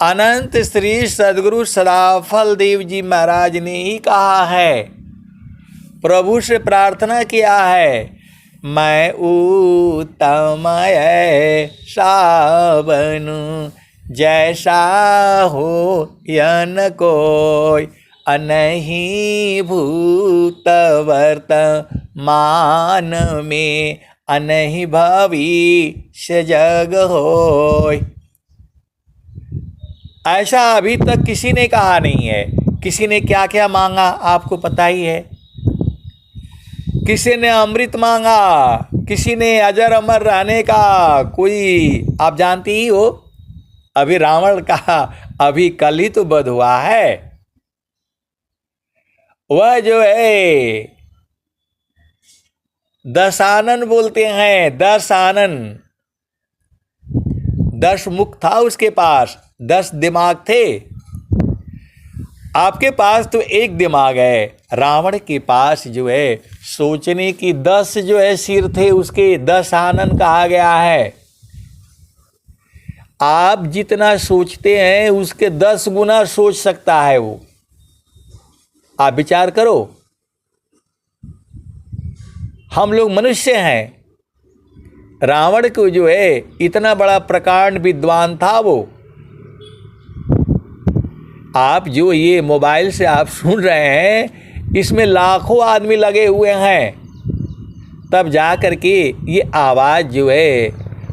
अनंत श्री सद्गुरु सदाफल देव जी महाराज ने ही कहा है, प्रभु से प्रार्थना किया है, मैं उत्तम ऐसा बनूं जैसा हो यन कोई, अनहि भूत वर्तमान में, अनहि भविष्य जग होय। ऐसा अभी तक किसी ने कहा नहीं है। किसी ने क्या क्या मांगा आपको पता ही है। किसी ने अमृत मांगा, किसी ने अजर अमर रहने का, कोई आप जानती ही हो। अभी रावण का अभी कल ही तो वध हुआ है। वह जो है 10 आनन बोलते हैं, 10 आनन, 10 मुख था उसके पास, 10 दिमाग थे। आपके पास तो एक दिमाग है, रावण के पास जो है सोचने की 10 जो है सिर थे, उसके 10 आनन कहा गया है। आप जितना सोचते हैं उसके 10 गुना सोच सकता है वो। आप विचार करो, हम लोग मनुष्य हैं, रावण को जो है इतना बड़ा प्रकांड विद्वान था वो। आप जो ये मोबाइल से आप सुन रहे हैं, इसमें लाखों आदमी लगे हुए हैं, तब जा कर के ये आवाज़ जो है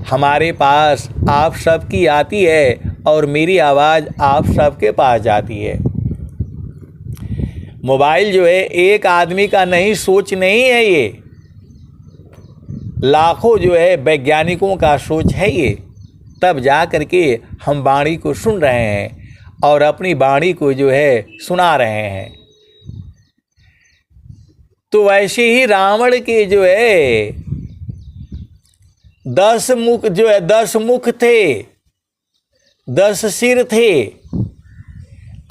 हमारे पास आप सबकी आती है और मेरी आवाज़ आप सबके पास जाती है। मोबाइल जो है एक आदमी का नहीं, सोच नहीं है ये, लाखों जो है वैज्ञानिकों का सोच है ये। तब जा कर के हम वाणी को सुन रहे हैं और अपनी वाणी को जो है सुना रहे हैं। तो वैसे ही रावण के जो है 10 मुख जो है 10 मुख थे, 10 सिर थे।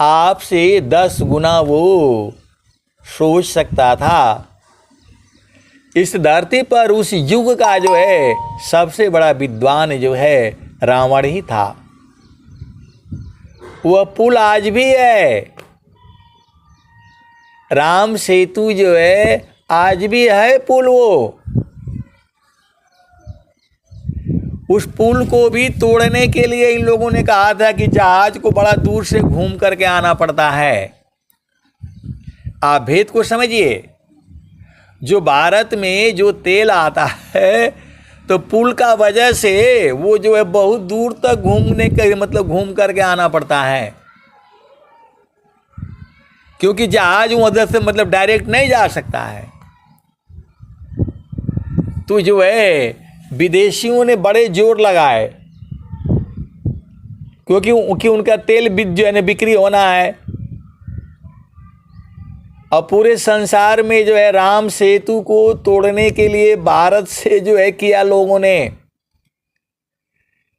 आपसे 10 गुना वो सोच सकता था। इस धरती पर उस युग का जो है सबसे बड़ा विद्वान जो है रावण ही था। वह पुल आज भी है, राम सेतु जो है आज भी है पुल। वो उस पुल को भी तोड़ने के लिए इन लोगों ने कहा था कि जहाज को बड़ा दूर से घूम करके आना पड़ता है। आप भेद को समझिए। जो भारत में जो तेल आता है तो पुल का वजह से वो जो है बहुत दूर तक घूमने के मतलब घूम करके आना पड़ता है, क्योंकि जहाज उधर से मतलब डायरेक्ट नहीं जा सकता है। तो जो है विदेशियों ने बड़े जोर लगाए, क्योंकि उनका तेल जो है ना बिक्री होना है। और पूरे संसार में जो है राम सेतु को तोड़ने के लिए भारत से जो है किया लोगों ने।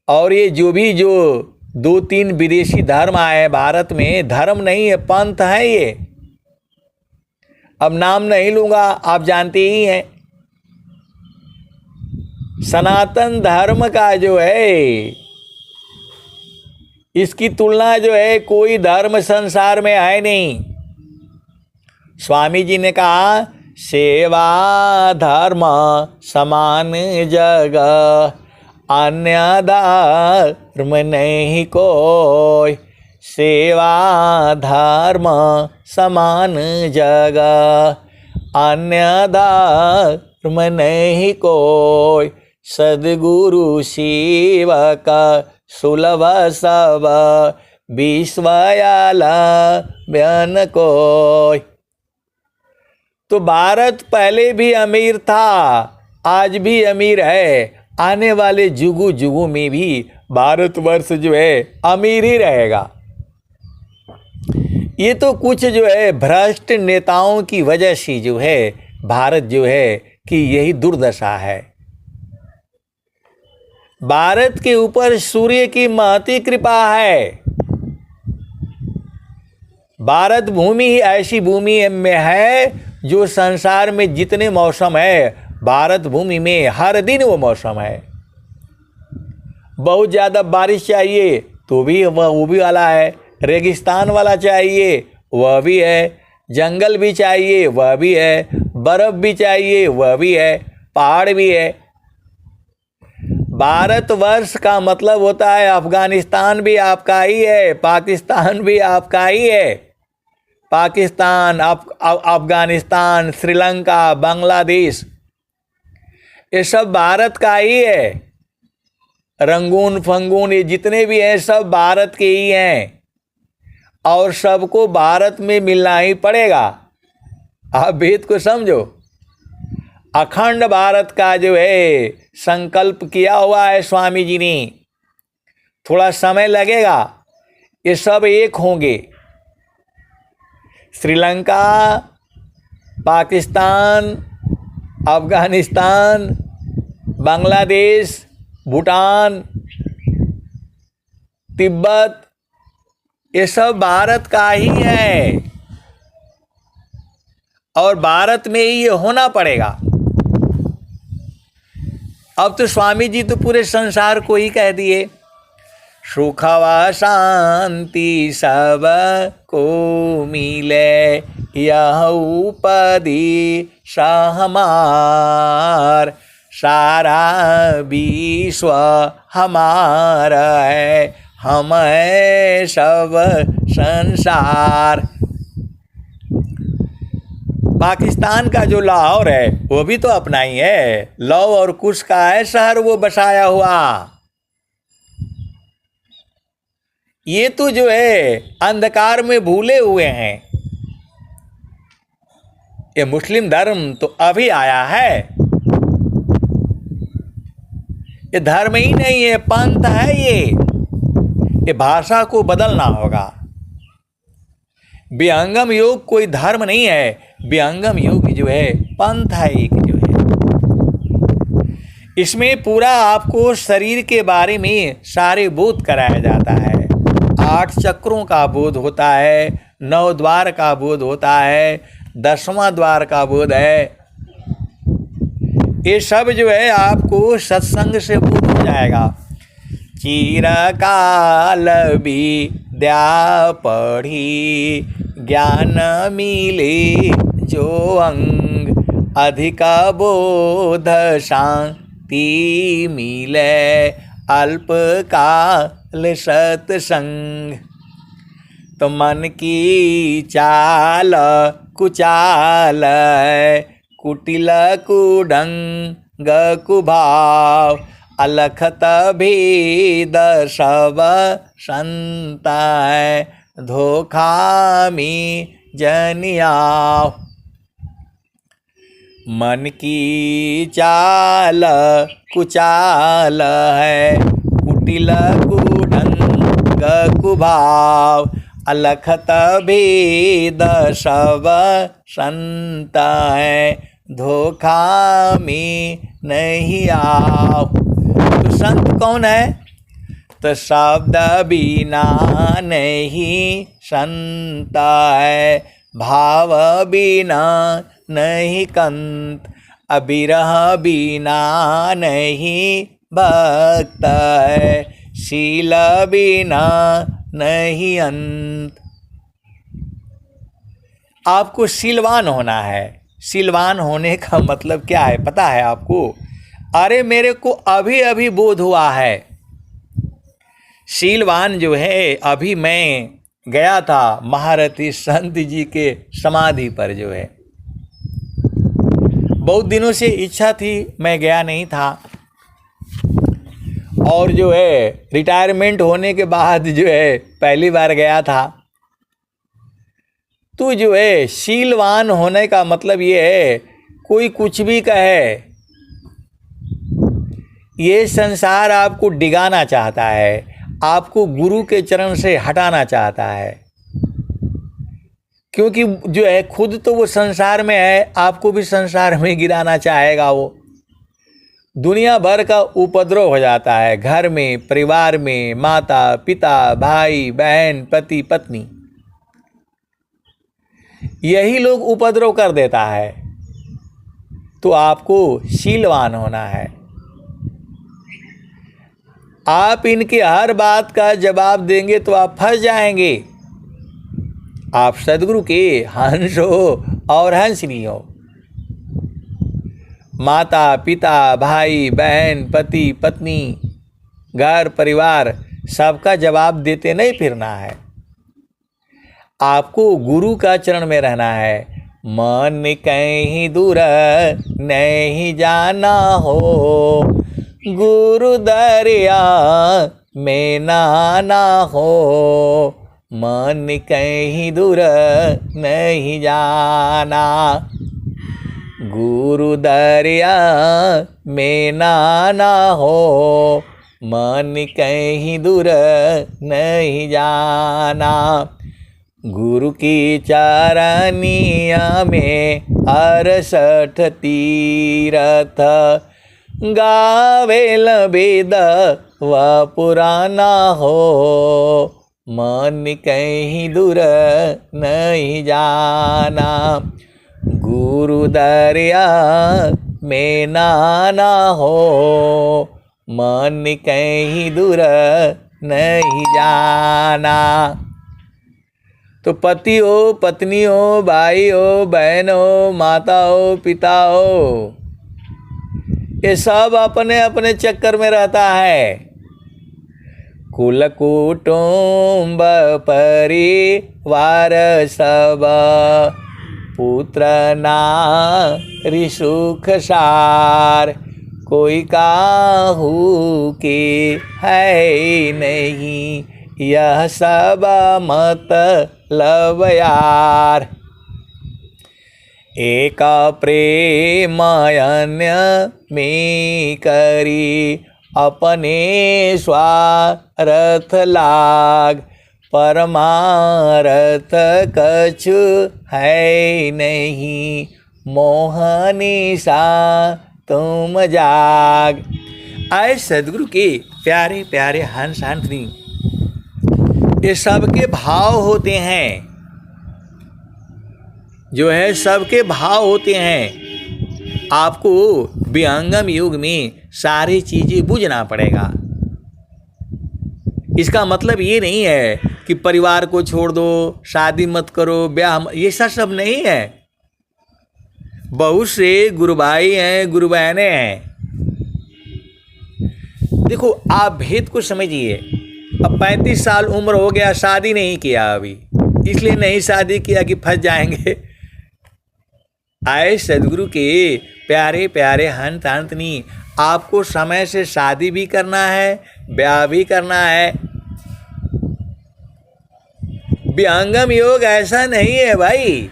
और ये जो 2-3 विदेशी धर्म आए भारत में, धर्म नहीं है, पंथ है ये। अब नाम नहीं लूंगा, आप जानते ही हैं। सनातन धर्म का जो है, इसकी तुलना जो है कोई धर्म संसार में है नहीं। स्वामी जी ने कहा सेवा धर्म समान जग, अन्य धर्म नहीं कोई। सेवा धर्म समान जग, अन्य धर्म नहीं कोई। सद्गुरु सेवक सुलभ सब, विश्वयाल ब्यन कोई। तो भारत पहले भी अमीर था, आज भी अमीर है, आने वाले जुगों में भी भारतवर्ष जो है अमीर ही रहेगा। ये तो कुछ जो है भ्रष्ट नेताओं की वजह से जो है भारत जो है कि यही दुर्दशा है। भारत के ऊपर सूर्य की महती कृपा है। भारत भूमि ही ऐसी भूमि में है जो संसार में जितने मौसम है, भारत भूमि में हर दिन वो मौसम है। बहुत ज़्यादा बारिश चाहिए तो भी वो भी वाला है, रेगिस्तान वाला चाहिए वह भी है, जंगल भी चाहिए वह भी है, बर्फ़ भी चाहिए वह भी है, पहाड़ भी है। भारतवर्ष का मतलब होता है अफगानिस्तान भी आपका ही है, पाकिस्तान भी आपका ही है। पाकिस्तान, अफगानिस्तान, श्रीलंका, बांग्लादेश, ये सब भारत का ही है। रंगून फंगून ये जितने भी हैं सब भारत के ही हैं, और सबको भारत में मिलना ही पड़ेगा। आप भेद को समझो। अखंड भारत का जो है संकल्प किया हुआ है स्वामी जी ने। थोड़ा समय लगेगा, ये सब एक होंगे। श्रीलंका, पाकिस्तान, अफगानिस्तान, बांग्लादेश, भूटान, तिब्बत, ये सब भारत का ही है, और भारत में ही ये होना पड़ेगा। अब तो स्वामी जी तो पूरे संसार को ही कह दिए, सुखवा शांति सब को मिले, यह उपदेश हमार, सारा विश्व हमारा है, हम है सब संसार। पाकिस्तान का जो लाहौर है वो भी तो अपना ही है, लौ और कुश का है शहर वो बसाया हुआ। ये तो जो है अंधकार में भूले हुए हैं। ये मुस्लिम धर्म तो अभी आया है, ये धर्म ही नहीं है, पंथ है ये भाषा को बदलना होगा। विहंगम योग कोई धर्म नहीं है, विहंगम योग जो है पंथ है एक जो है। इसमें पूरा आपको शरीर के बारे में सारे बोध कराया जाता है। 8 चक्रों का बोध होता है, 9 द्वार का बोध होता है, 10वां द्वार का बोध है। ये सब जो है आपको सत्संग से बोध हो जाएगा। चिरकाल विद्या पढ़ी, ज्ञान मिले जो अंग, अधिक बोध शांति मिले, अल्पकाल सत्संग। तो मन की चाल कुचाल, कुटिल कुडंग कुभाव, अलखत भेद सब संताय, धोखा में जनियाव। मन की चाल कुचाल है, कुटिल कुढंग कुभाव, अलखत भेद सब संत है, धोखा में नहीं आओ। तो संत कौन है? तो शब्द बिना नहीं संत है, भाव बिना नहीं कंत, अविरह बिना नहीं भक्त है, शील बिना नहीं अंत। आपको शीलवान होना है। शीलवान होने का मतलब क्या है पता है आपको? अरे मेरे को अभी अभी बोध हुआ है। शीलवान जो है, अभी मैं गया था महारथी संत जी के समाधि पर जो है, बहुत दिनों से इच्छा थी, मैं गया नहीं था। और जो है रिटायरमेंट होने के बाद जो है पहली बार गया था। तो जो है शीलवान होने का मतलब ये है, कोई कुछ भी कहे, ये संसार आपको डिगाना चाहता है, आपको गुरु के चरण से हटाना चाहता है। क्योंकि जो है खुद तो वो संसार में है, आपको भी संसार में गिराना चाहेगा। वो दुनिया भर का उपद्रव हो जाता है, घर में, परिवार में, माता पिता, भाई बहन, पति पत्नी, यही लोग उपद्रव कर देता है। तो आपको शीलवान होना है। आप इनके हर बात का जवाब देंगे तो आप फंस जाएंगे। आप सदगुरु के हंस हो और हंसनी हो। माता पिता, भाई बहन, पति पत्नी, घर परिवार, सबका जवाब देते नहीं फिरना है। आपको गुरु का चरण में रहना है। मन कहीं दूर नहीं जाना हो, गुरु दरिया में नाना हो। मन कहीं दूर नहीं जाना, गुरु दरिया में नाना हो। मन कहीं दूर नहीं जाना, गुरु की चरनिया में 68 तीरथ, गावेल वेद व पुराना हो। मन कहीं दूर नहीं जाना, गुरु दरिया में नाना हो। मन कहीं दूर नहीं जाना। तो पति हो, पत्नी हो, भाई हो, बहन हो, माता हो, पिता हो, ये सब अपने अपने चक्कर में रहता है। कुल कुटुंब परिवार सब, पुत्र नारी सुख सार, कोई काहू के है नहीं, यह सब मतलब यार। एक प्रेम अन्य में करी, अपने स्वार्थ लाग, परमारथ कछु है नहीं, मोहनी सा तुम जाग। आए सदगुरु के प्यारे प्यारे हंस हंसनी, ये सबके भाव होते हैं, जो है सबके भाव होते हैं। आपको विहंगम युग में सारी चीजें बुझना पड़ेगा। इसका मतलब ये नहीं है कि परिवार को छोड़ दो, शादी मत करो, ब्याह, ये सब नहीं है। बहुत से गुरु भाई हैं, गुरु बहनें हैं। देखो आप भेद को समझिए। अब 35 साल उम्र हो गया, शादी नहीं किया अभी, इसलिए नहीं शादी किया कि फंस जाएंगे। आए सदगुरु के प्यारे प्यारे हंत हंतनी, आपको समय से शादी भी करना है, ब्याह भी करना है। विहंगम योग ऐसा नहीं है भाई।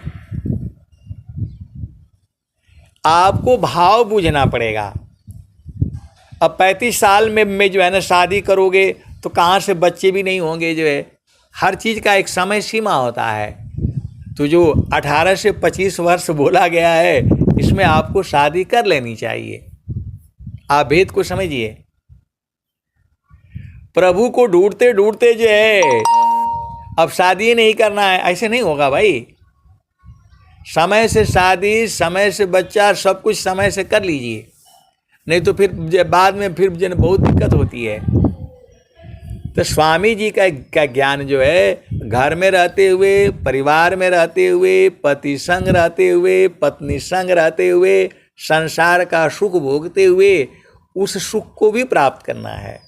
आपको भाव बूझना पड़ेगा। अब 35 साल में जो है ना शादी करोगे तो कहाँ से बच्चे भी नहीं होंगे। जो है हर चीज़ का एक समय सीमा होता है। तो जो 18 से 25 वर्ष बोला गया है, इसमें आपको शादी कर लेनी चाहिए। आप भेद को समझिए। प्रभु को ढूंढते ढूंढते जो है अब शादी नहीं करना है, ऐसे नहीं होगा भाई। समय से शादी, समय से बच्चा, सब कुछ समय से कर लीजिए, नहीं तो फिर बाद में फिर जो बहुत दिक्कत होती है। तो स्वामी जी का ज्ञान जो है घर में रहते हुए, परिवार में रहते हुए, पति संग रहते हुए, पत्नी संग रहते हुए, संसार का सुख भोगते हुए उस सुख को भी प्राप्त करना है।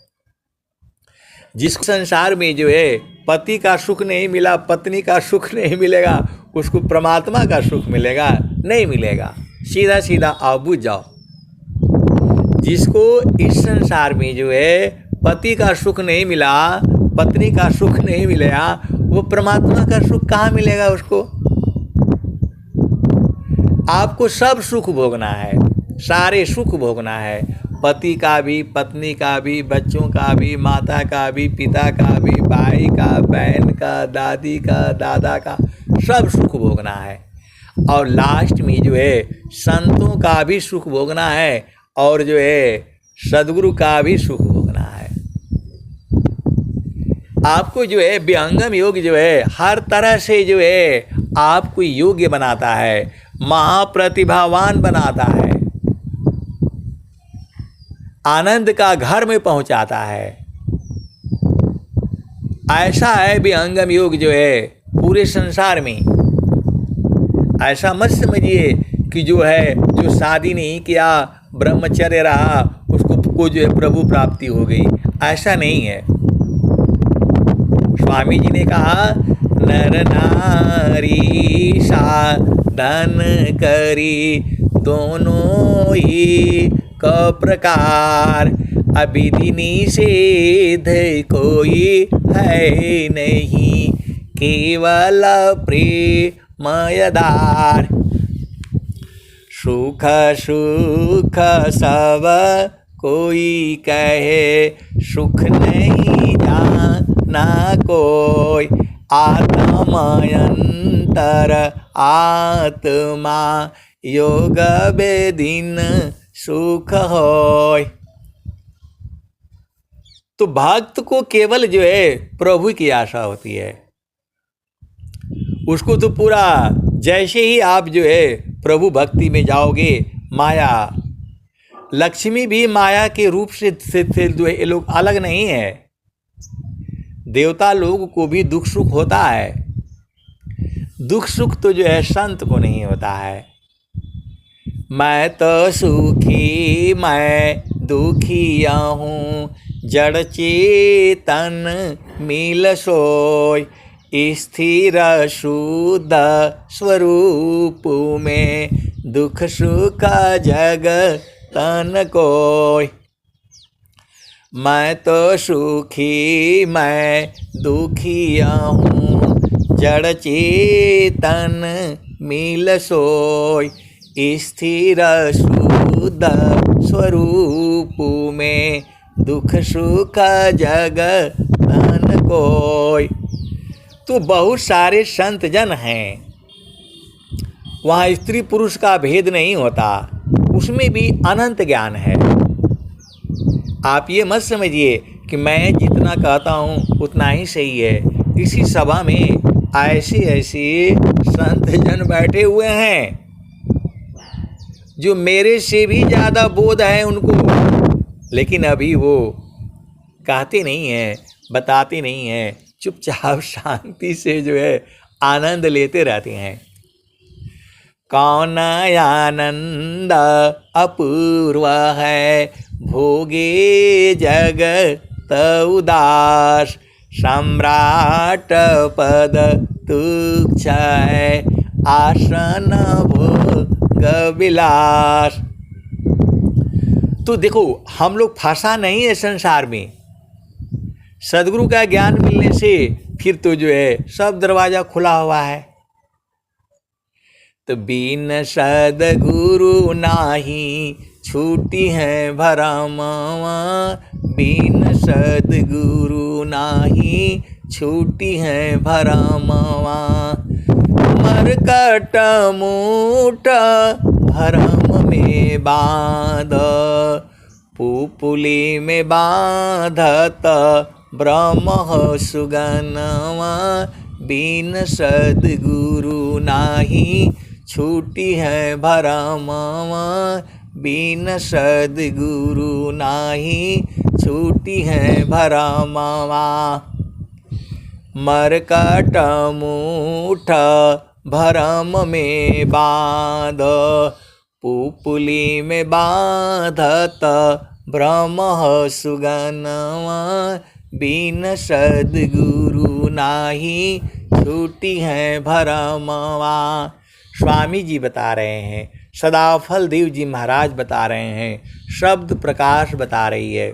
जिस संसार में जो है पति का सुख नहीं मिला, पत्नी का सुख नहीं मिलेगा, उसको परमात्मा का सुख मिलेगा? नहीं मिलेगा। सीधा सीधा आप बुझ जाओ। जिसको इस संसार में जो है पति का सुख नहीं मिला, पत्नी का सुख नहीं मिलेगा, वो परमात्मा का सुख कहाँ मिलेगा उसको? आपको सब सुख भोगना है, सारे सुख भोगना है। पति का भी, पत्नी का भी, बच्चों का भी, माता का भी, पिता का भी, भाई का, बहन का, दादी का, दादा का, सब सुख भोगना है। और लास्ट में जो है संतों का भी सुख भोगना है और जो है सद्गुरु का भी सुख भोगना है। आपको जो है विहंगम योग जो है हर तरह से जो है आपको योग्य बनाता है, महाप्रतिभावान बनाता है, आनंद का घर में पहुंचाता है। ऐसा है विहंगम योग जो है पूरे संसार में। ऐसा मत समझिए कि जो है जो शादी नहीं किया, ब्रह्मचर्य रहा, उसको जो है प्रभु प्राप्ति हो गई। ऐसा नहीं है। स्वामी जी ने कहा नर नारी साधन करी दोनों ही का प्रकार, अविधि निषेध कोई है नहीं, केवल प्रेमयदार। सुख सुख सब कोई कहे, सुख नहीं जाना कोई, आत्मायंतर आत्मा योग बेदीन सुख होय। तो भक्त को केवल जो है प्रभु की आशा होती है। उसको तो पूरा जैसे ही आप जो है प्रभु भक्ति में जाओगे, माया, लक्ष्मी भी माया के रूप से जो है ये लोग अलग नहीं है। देवता लोग को भी दुख सुख होता है। दुख सुख तो जो है संत को नहीं होता है। मैं तो सुखी मैं दुखिया हूँ, जड़ चेतन मिल सोय, स्थिर शुद्ध स्वरूप में दुख सुख जग तन कोय। मैं तो सुखी मैं दुखिया हूँ, जड़ चेतन मिल सोय, स्थिर शुद्ध स्वरूप में दुख सुख जग तन कोय। तो बहुत सारे संत जन हैं, वहाँ स्त्री पुरुष का भेद नहीं होता, उसमें भी अनंत ज्ञान है। आप ये मत समझिए कि मैं जितना कहता हूँ उतना ही सही है। इसी सभा में ऐसे ऐसे संत जन बैठे हुए हैं जो मेरे से भी ज़्यादा बोध है उनको, लेकिन अभी वो कहते नहीं हैं, बताते नहीं हैं, चुपचाप शांति से जो है आनंद लेते रहते हैं। कौन आनंद अपूर्व है, भोगे जगत उदास, सम्राट पद तुच्छ है, आसन भोग विलास। तो देखो हम लोग फंसा नहीं है संसार में। सद्गुरु का ज्ञान मिलने से फिर तो जो है सब दरवाजा खुला हुआ है। तो बिन सद्गुरु नाही छूटी है भरमवा, बिन सद्गुरु नाही छूटी है भरमवा। मरकट मूठ भरम में बांध, पुपुली में बांधत ब्रह्म सुगनवा, बिन सद्गुरु नाही छूटी है भरमवा, बिन सद्गुरु नाही छूटी है भरमवा। मरकट मूठ भरम में बांध, पुपुली में बांधत ब्रह्म सुगनवा, बिन सद्गुरु नाही छूटी है भरमवा। स्वामी जी बता रहे हैं, सदाफल देव जी महाराज बता रहे हैं, शब्द प्रकाश बता रही है।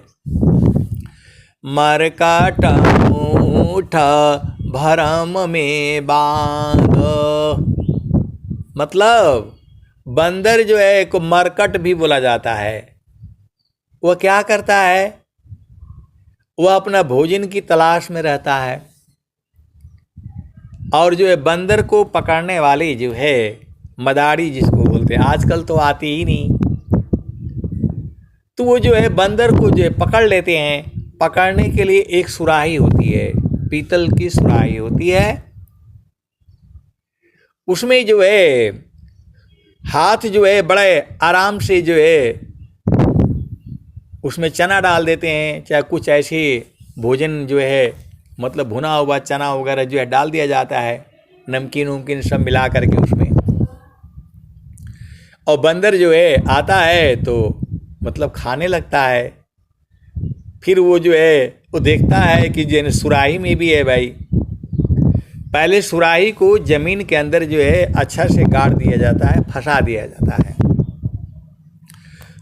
मरकट मूठ भरम में बांध, मतलब बंदर जो है को मरकट भी बोला जाता है। वह क्या करता है, वह अपना भोजन की तलाश में रहता है, और जो है बंदर को पकड़ने वाले जो है मदारी जिसको बोलते हैं, आजकल तो आती ही नहीं, तो वो जो है बंदर को जो है पकड़ लेते हैं। पकड़ने के लिए एक सुराही होती है, पीतल की सुराही होती है, उसमें जो है हाथ जो है बड़े आराम से जो है उसमें चना डाल देते हैं, चाहे कुछ ऐसे भोजन जो है मतलब भुना हुआ चना वगैरह जो है डाल दिया जाता है, नमकीन वमकीन सब मिला करके उसमें, और बंदर जो है आता है तो मतलब खाने लगता है। फिर वो जो है वो देखता है कि जो सुराही में भी है भाई, पहले सुराही को जमीन के अंदर जो है अच्छा से गाड़ दिया जाता है, फंसा दिया जाता है।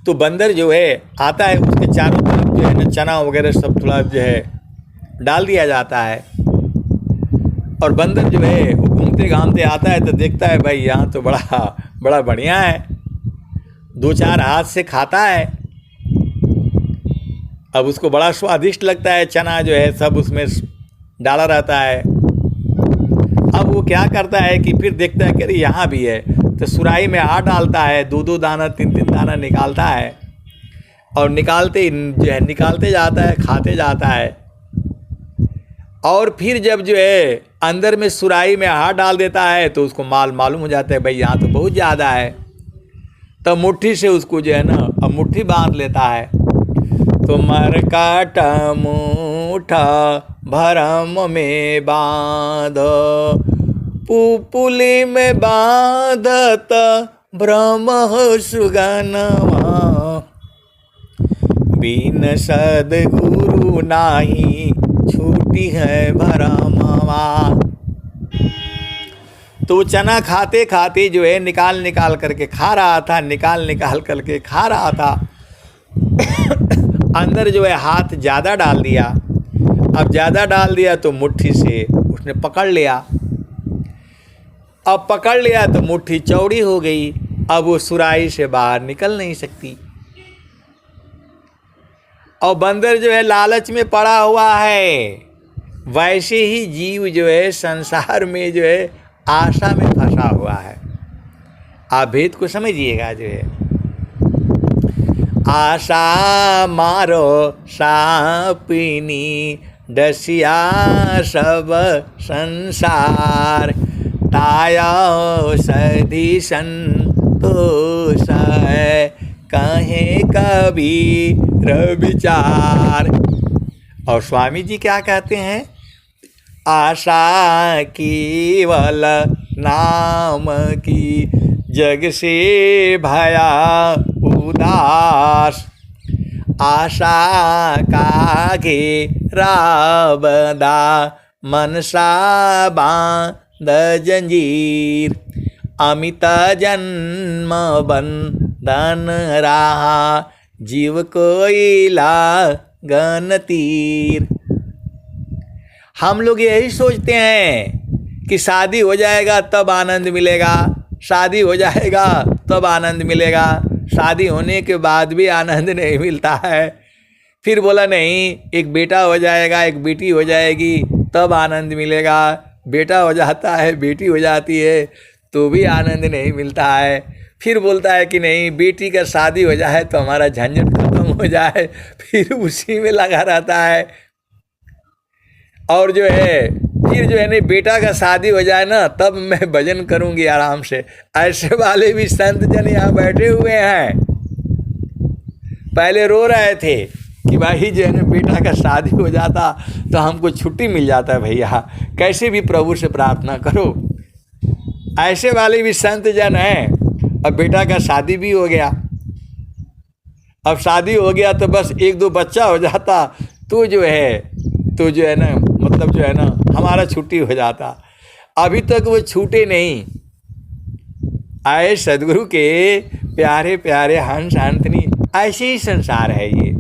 तो बंदर जो है आता है, उसके चारों तरफ जो है ना चना वगैरह सब थोड़ा जो है डाल दिया जाता है, और बंदर जो है वो घूमते घामते आता है तो देखता है भाई यहाँ तो बड़ा बढ़िया है, दो चार हाथ से खाता है। अब उसको बड़ा स्वादिष्ट लगता है, चना जो है सब उसमें डाला रहता है। अब वो क्या करता है कि फिर देखता है कि अरे यहाँ भी है, तो सुराही में हाथ डालता है, दो दो दाना तीन तीन दाना निकालता है, और निकालते जाता है, खाते जाता है। और फिर जब जो है अंदर में सुराही में हाथ डाल देता है तो उसको मालूम हो जाता है भाई यहाँ तो बहुत ज़्यादा है, तब मुट्ठी से उसको जो है ना अब मुट्ठी बांध लेता है। तो मरकट मूठ भरम में बांध, पुपुली में बांधत ब्रह्म सुगनवा, बिन सद्गुरु नाही छूटी है भरमवा। तो चना खाते खाते जो है निकाल करके खा रहा था, निकाल करके खा रहा था। अंदर जो है हाथ ज़्यादा डाल दिया, अब ज़्यादा डाल दिया तो मुट्ठी से उसने पकड़ लिया। अब पकड़ लिया तो मुट्ठी चौड़ी हो गई, अब वो सुराही से बाहर निकल नहीं सकती। और बंदर जो है लालच में पड़ा हुआ है। वैसे ही जीव जो है संसार में जो है आशा में फंसा हुआ है। आप भेद को समझिएगा। जो है आशा मारो सापिनी डसिया सब संसार, ताया सधी संतोष है कहे कबीर विचार। और स्वामी जी क्या कहते हैं, आशा केवल नाम की जग से भया उदास, आशा का घेरा बंधा मनसा बांध जंजीर, अमित जन्म बंधन रहा जीव कोई लागन तीर। हम लोग यही सोचते हैं कि शादी हो जाएगा तब आनंद मिलेगा, शादी हो जाएगा तब आनंद मिलेगा, शादी होने के बाद भी आनंद नहीं मिलता है। फिर बोला नहीं, एक बेटा हो जाएगा, एक बेटी हो जाएगी तब आनंद मिलेगा। बेटा हो जाता है, बेटी हो जाती है तो भी आनंद नहीं मिलता है। फिर बोलता है कि नहीं, बेटी का शादी हो जाए तो हमारा झंझट खत्म हो जाए, फिर उसी में लगा रहता है। और जो है फिर जो है नहीं, बेटा का शादी हो जाए ना तब मैं भजन करूंगी आराम से। ऐसे वाले भी संत जन यहाँ बैठे हुए हैं। पहले रो रहे थे कि भाई जो है ना बेटा का शादी हो जाता तो हमको छुट्टी मिल जाता है, भैया कैसे भी प्रभु से प्रार्थना करो। ऐसे वाले भी संत जन हैं। अब बेटा का शादी भी हो गया, अब शादी हो गया तो बस एक दो बच्चा हो जाता तो जो है ना मतलब जो है ना हमारा छुट्टी हो जाता। अभी तक वो छूटे नहीं। आए सदगुरु के प्यारे प्यारे हंस हंसनी, ऐसे ही संसार है ये,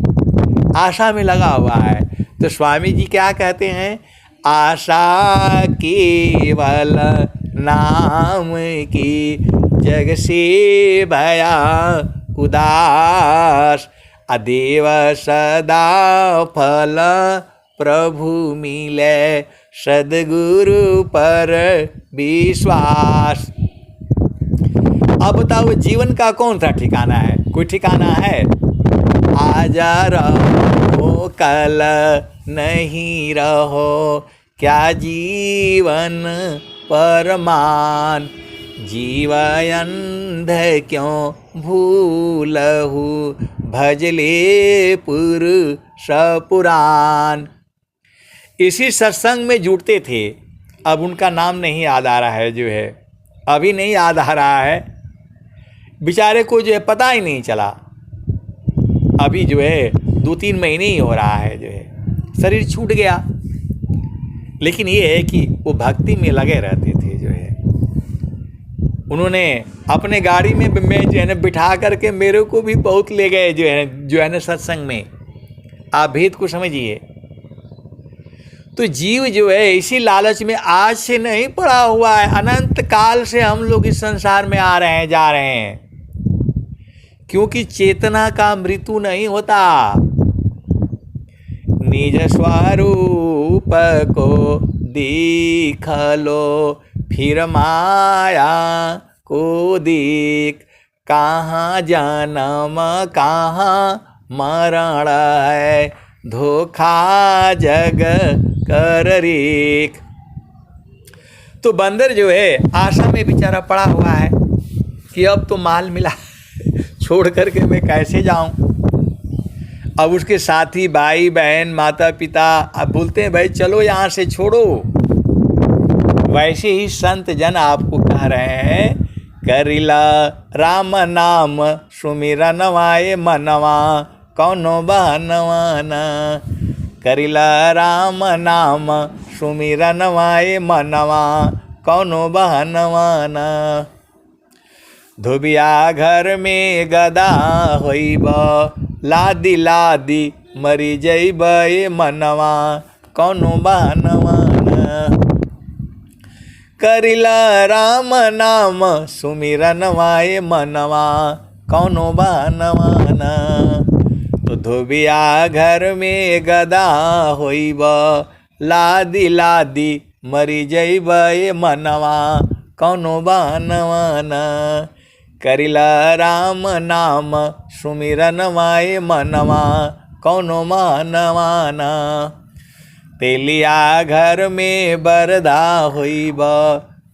आशा में लगा हुआ है। तो स्वामी जी क्या कहते हैं, आशा केवल नाम की, जग से भया उदास, अदेव सदा फल प्रभु मिले, सदगुरु पर विश्वास। अब बताओ जीवन का कौन सा ठिकाना है? कोई ठिकाना है? आज रहो कल नहीं रहो, क्या जीवन परमान, जीव अंध क्यों भूलहु, भजले पुरुष पुराण। इसी सत्संग में जुड़ते थे। अब उनका नाम नहीं याद आ रहा है, जो है अभी नहीं याद आ रहा है। बेचारे को जो है पता ही नहीं चला। अभी जो है 2-3 महीने ही हो रहा है, जो है शरीर छूट गया। लेकिन ये है कि वो भक्ति में लगे रहते थे। जो है उन्होंने अपने गाड़ी में जो है ना बिठा करके मेरे को भी बहुत ले गए, जो है ना सत्संग में। आप भेद को समझिए। तो जीव जो है इसी लालच में आज से नहीं पड़ा हुआ है, अनंत काल से हम लोग इस संसार में आ रहे हैं, जा रहे हैं। क्योंकि चेतना का मृत्यु नहीं होता। निज स्वरूप को देख लो, फिर माया को देख, कहाँ जन्म कहाँ मरण है, धोखा जग कर रेख। तो बंदर जो है आशा में बेचारा पड़ा हुआ है कि अब तो माल मिला, छोड़ करके मैं कैसे जाऊं। अब उसके साथी भाई बहन माता पिता अब बोलते हैं भाई चलो यहाँ से छोड़ो। वैसे ही संत जन आपको कह रहे हैं, करिला राम नाम सुमिरन वाए मनवा, कौनो बहनवाना, करिला राम नाम सुमिरन वाए मनवा, कौनो बहनवाना। धोबिया घर में गदा होइब, लादी लादी मरी जइब मनवा, कौनो बहनवाना। करिला राम नाम सुमिरन वाए मनवा, कौनो बहनवाना। तो धोबिया घर में गदा होइब, लादी लादी मरी जइब मनवा, कौनो बहनवाना। करिला राम नाम सुमिरन वाए मनवा, कौनो बहनवाना। तेलिया घर में बरदा होइब,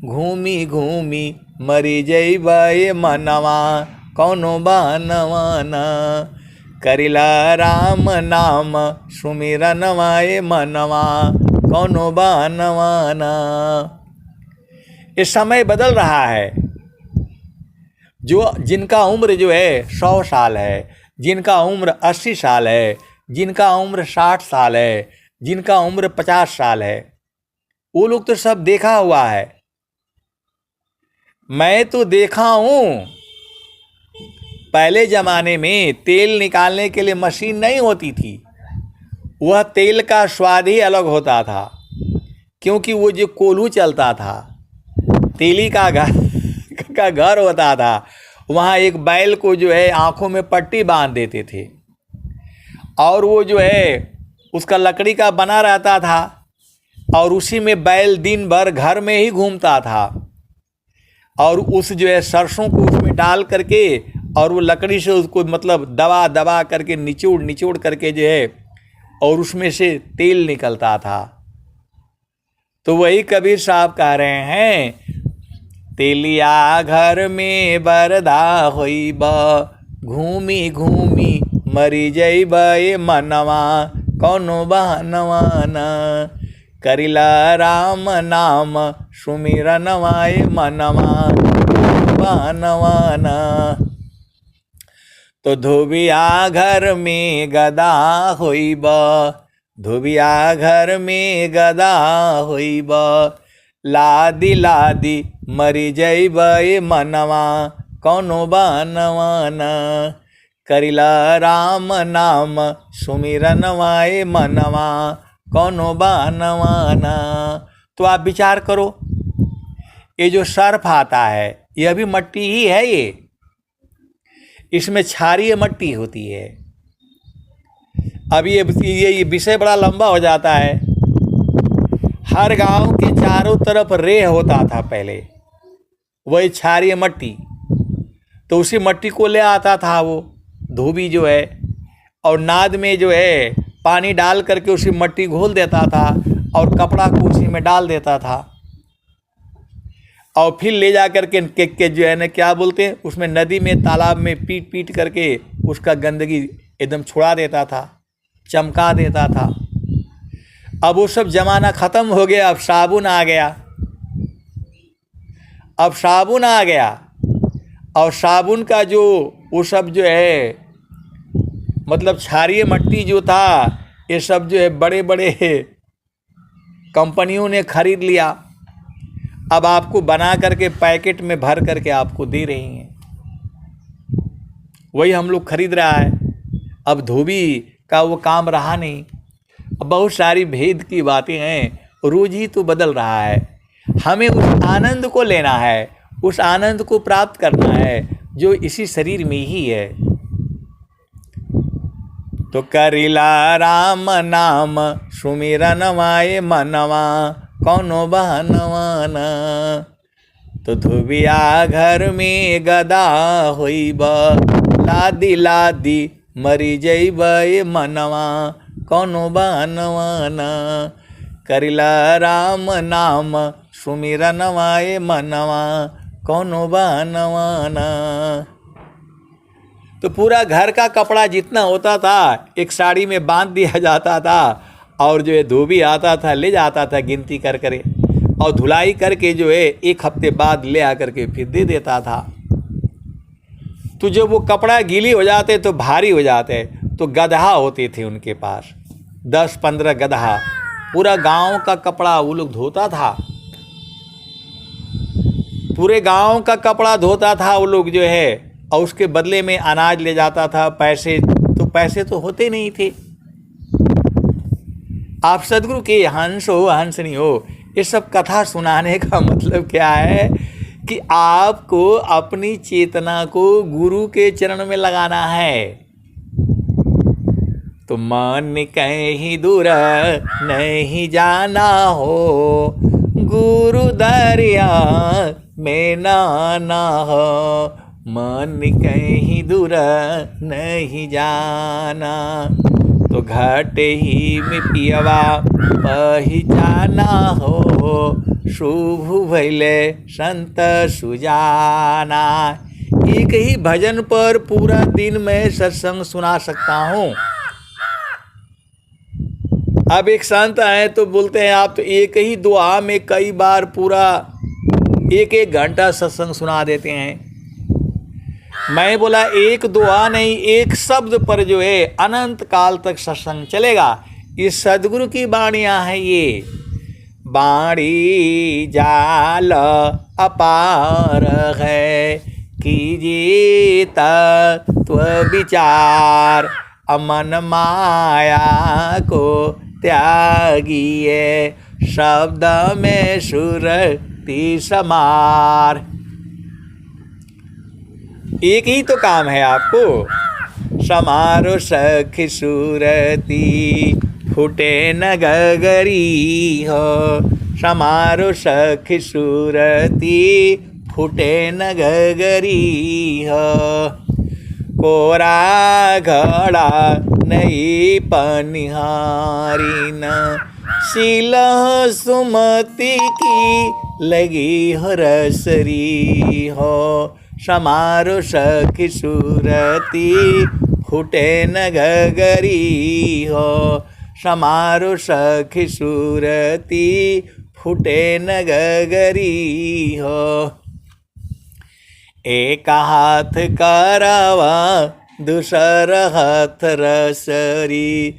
घूमी घूमी मरी जइब मनवा, कौनो बहनवाना। करिला राम नाम सुमिरन वाए मनवा, कौनो बहनवाना। ये समय बदल रहा है। जो जिनका उम्र जो है 100 साल है, जिनका उम्र 80 साल है, जिनका उम्र 60 साल है, जिनका उम्र 50 साल है, वो लोग तो सब देखा हुआ है। मैं तो देखा हूँ, पहले ज़माने में तेल निकालने के लिए मशीन नहीं होती थी। वह तेल का स्वाद ही अलग होता था, क्योंकि वो जो कोल्हू चलता था, तेली का उनका घर होता था, वहाँ एक बैल को जो है आँखों में पट्टी बांध देते थे और वो जो है उसका लकड़ी का बना रहता था और उसी में बैल दिन भर घर में ही घूमता था और उस जो है सरसों को उसमें डाल करके और वो लकड़ी से उसको मतलब दबा दबा करके निचोड़ करके जो है और उसमें से तेल निकलता था। तो वही कबीर साहब कह रहे हैं, तेलिया घर में बरदा होइब, घूमी घूमी मरी जइब ए मनवा, कौनो बहनवा न करिला राम नाम सुमिरनवा ए मनवा, बहनवा न। तो धोबिया घर में गदा होइब, धोबिया घर में गदा होइब, लादी लादी मरी जइब ए मनवा, कौनो बहनवा न करिला राम नाम सुमिरनवा ए मनवा, कौनो बहनवा न। तो आप विचार करो, ये जो सर्फ आता है यह भी मट्टी ही है, इसमें क्षारीय मट्टी होती है। अब ये विषय बड़ा लंबा हो जाता है। हर गांव के चारों तरफ रेह होता था पहले, वही क्षारीय मट्टी, तो उसी मट्टी को ले आता था वो धोबी जो है और नाद में जो है पानी डाल करके उसी मट्टी घोल देता था और कपड़ा को उसी में डाल देता था और फिर ले जा करके के जो है ना क्या बोलते हैं उसमें नदी में तालाब में पीट पीट करके उसका गंदगी एकदम छुड़ा देता था, चमका देता था। अब वो सब ज़माना ख़त्म हो गया, अब साबुन आ गया, अब साबुन आ गया और साबुन का जो वो सब जो है मतलब क्षारीय मट्टी जो था ये सब जो है बड़े बड़े कंपनियों ने खरीद लिया। अब आपको बना करके पैकेट में भर करके आपको दे रही हैं, वही हम लोग खरीद रहा है। अब धोबी का वो काम रहा नहीं। अब बहुत सारी भेद की बातें हैं, रोज ही तो बदल रहा है। हमें उस आनंद को लेना है, उस आनंद को प्राप्त करना है जो इसी शरीर में ही है। तो करिला राम नाम सुमिरनवा ए मनवा, कौनो बहनवा न। तो धोबिया घर में गदा होइब, लादी लादी मरी जइब ए मनवा, कौनो बहनवा न करिला राम नाम सुमिरनवा ए मनवा, कौनो बहनवा न। तो पूरा घर का कपड़ा जितना होता था एक साड़ी में बांध दिया जाता था और जो है धोबी आता था ले जाता था गिनती कर करे और धुलाई करके जो है एक हफ्ते बाद ले आकर के फिर दे देता था। तो जब वो कपड़ा गीली हो जाते तो भारी हो जाते तो गदहा होते थे उनके पास, 10-15 गदहा, पूरा गांव का कपड़ा वो लोग धोता था, पूरे गांव का कपड़ा धोता था वो लोग जो है और उसके बदले में अनाज ले जाता था, पैसे तो होते नहीं थे। आप सदगुरु के हंस हो हंसनी हो, ये सब कथा सुनाने का मतलब क्या है कि आपको अपनी चेतना को गुरु के चरण में लगाना है। तो मन कहीं दूर नहीं जाना हो, गुरु दरिया में नाना हो, मन कहीं दूर नहीं जाना। तो घाटे ही में पियवा पहचाना हो, शुभ भैले संत सुजाना। एक ही भजन पर पूरा दिन मैं सत्संग सुना सकता हूँ। अब एक संत आए तो बोलते हैं आप तो एक ही दुआ में कई बार पूरा 1-1 घंटा सत्संग सुना देते हैं। मैं बोला एक दुआ नहीं, एक शब्द पर जो है अनंत काल तक सत्संग चलेगा। ये सदगुरु की बाणियाँ हैं। ये बाणी जाल अपार है, कीजिए तत्व विचार, अमन माया को त्यागिए, शब्द में सुरति समार। एक ही तो काम है आपको। समारो सखी सूरती फूटे न गगरी हो, समारो सखी सूरती फूटे न गगरी हो। कोरा घड़ा नहीं पनिहारी न, शीलह सुमति की लगी हो रसरी हो। समारो सखी सूरती फूटे न गगरी हो, समारो सखी सूरती फूटे न गगरी हो। एक हाथ करावा दूसर हाथ रसरी,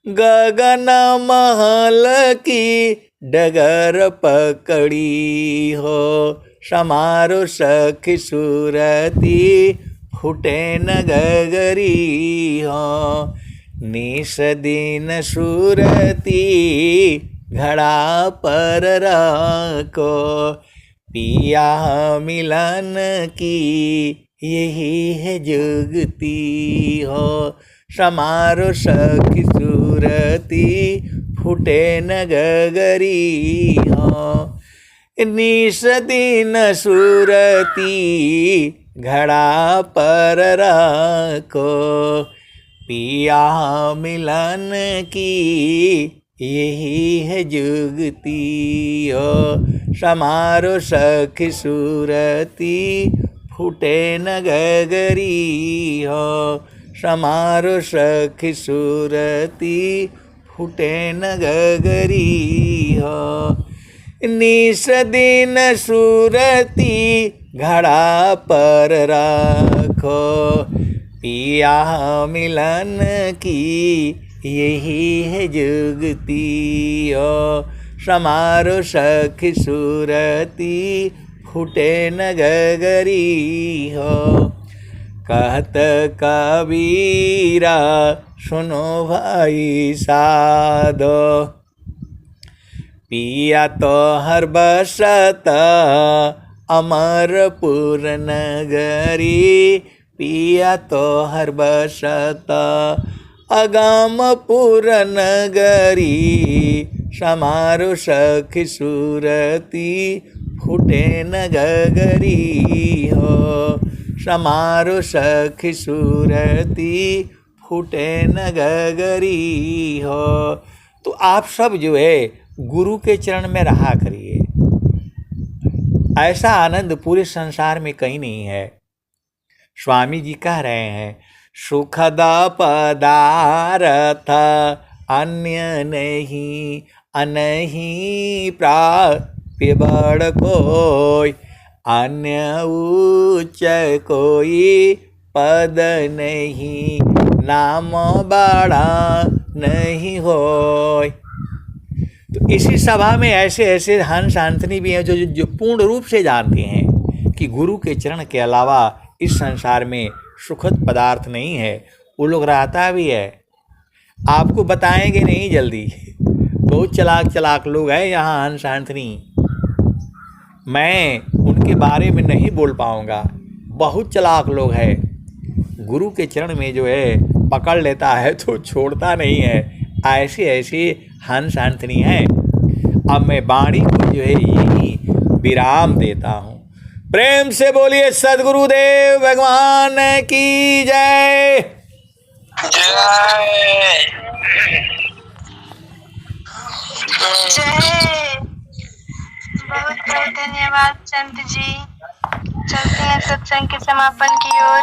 गगन महल की डगर पकड़ी हो। समारो सखी सूरती फूटे न गगरी हो। निस दिन सूरती घड़ा पर रखो, पिया मिलन की यही है जुगती हो। समारो सखी सूरती फूटे न गगरी हो। निस दिन सूरती घड़ा पर रखो, पिया मिलन की यही है जुगती हो। समारो सखी सूरती फूटे न गगरी हो, समारो सखी सूरती फूटे न गगरी हो। निस दिन सूरती घड़ा पर रखो, पिया मिलन की यही है जुगती हो। समारो सखी सूरती फूटे न गगरी हो। कहत कबीरा सुनो भाई साधो, पिया तो हर बसत अमरपुर नगरी, पिया तो हर बसत अगमपुर नगरी। समारो सखी सूरती फूटे न गगरी हो, समारो सखी सूरती फूटे न गगरी हो। तो आप सब जो है गुरु के चरण में रहा करिए। ऐसा आनंद पूरे संसार में कहीं नहीं है। स्वामी जी कह रहे हैं, सुखद पदार्थ अन्य नहीं, अनहीं प्राप्य बड़ कोई, अन्य उच्च कोई पद नहीं, नाम बड़ा नहीं होय। तो इसी सभा में ऐसे ऐसे हंस हंसनी भी हैं जो पूर्ण रूप से जानते हैं कि गुरु के चरण के अलावा इस संसार में सुखद पदार्थ नहीं है। वो लोग रहता भी है, आपको बताएंगे नहीं जल्दी। बहुत चलाक चलाक लोग हैं यहाँ हंस हंसनी, मैं उनके बारे में नहीं बोल पाऊँगा। बहुत चलाक लोग हैं, गुरु के चरण में जो है पकड़ लेता है तो छोड़ता नहीं है। ऐसे ऐसे हंस हंसनी हैं। अब मैं वाणी को जो है यही विराम देता हूँ। प्रेम से बोलिए सद्गुरुदेव भगवान की जय जय जय। बहुत बहुत धन्यवाद संत जी। चलते हैं सत्संग के समापन की ओर।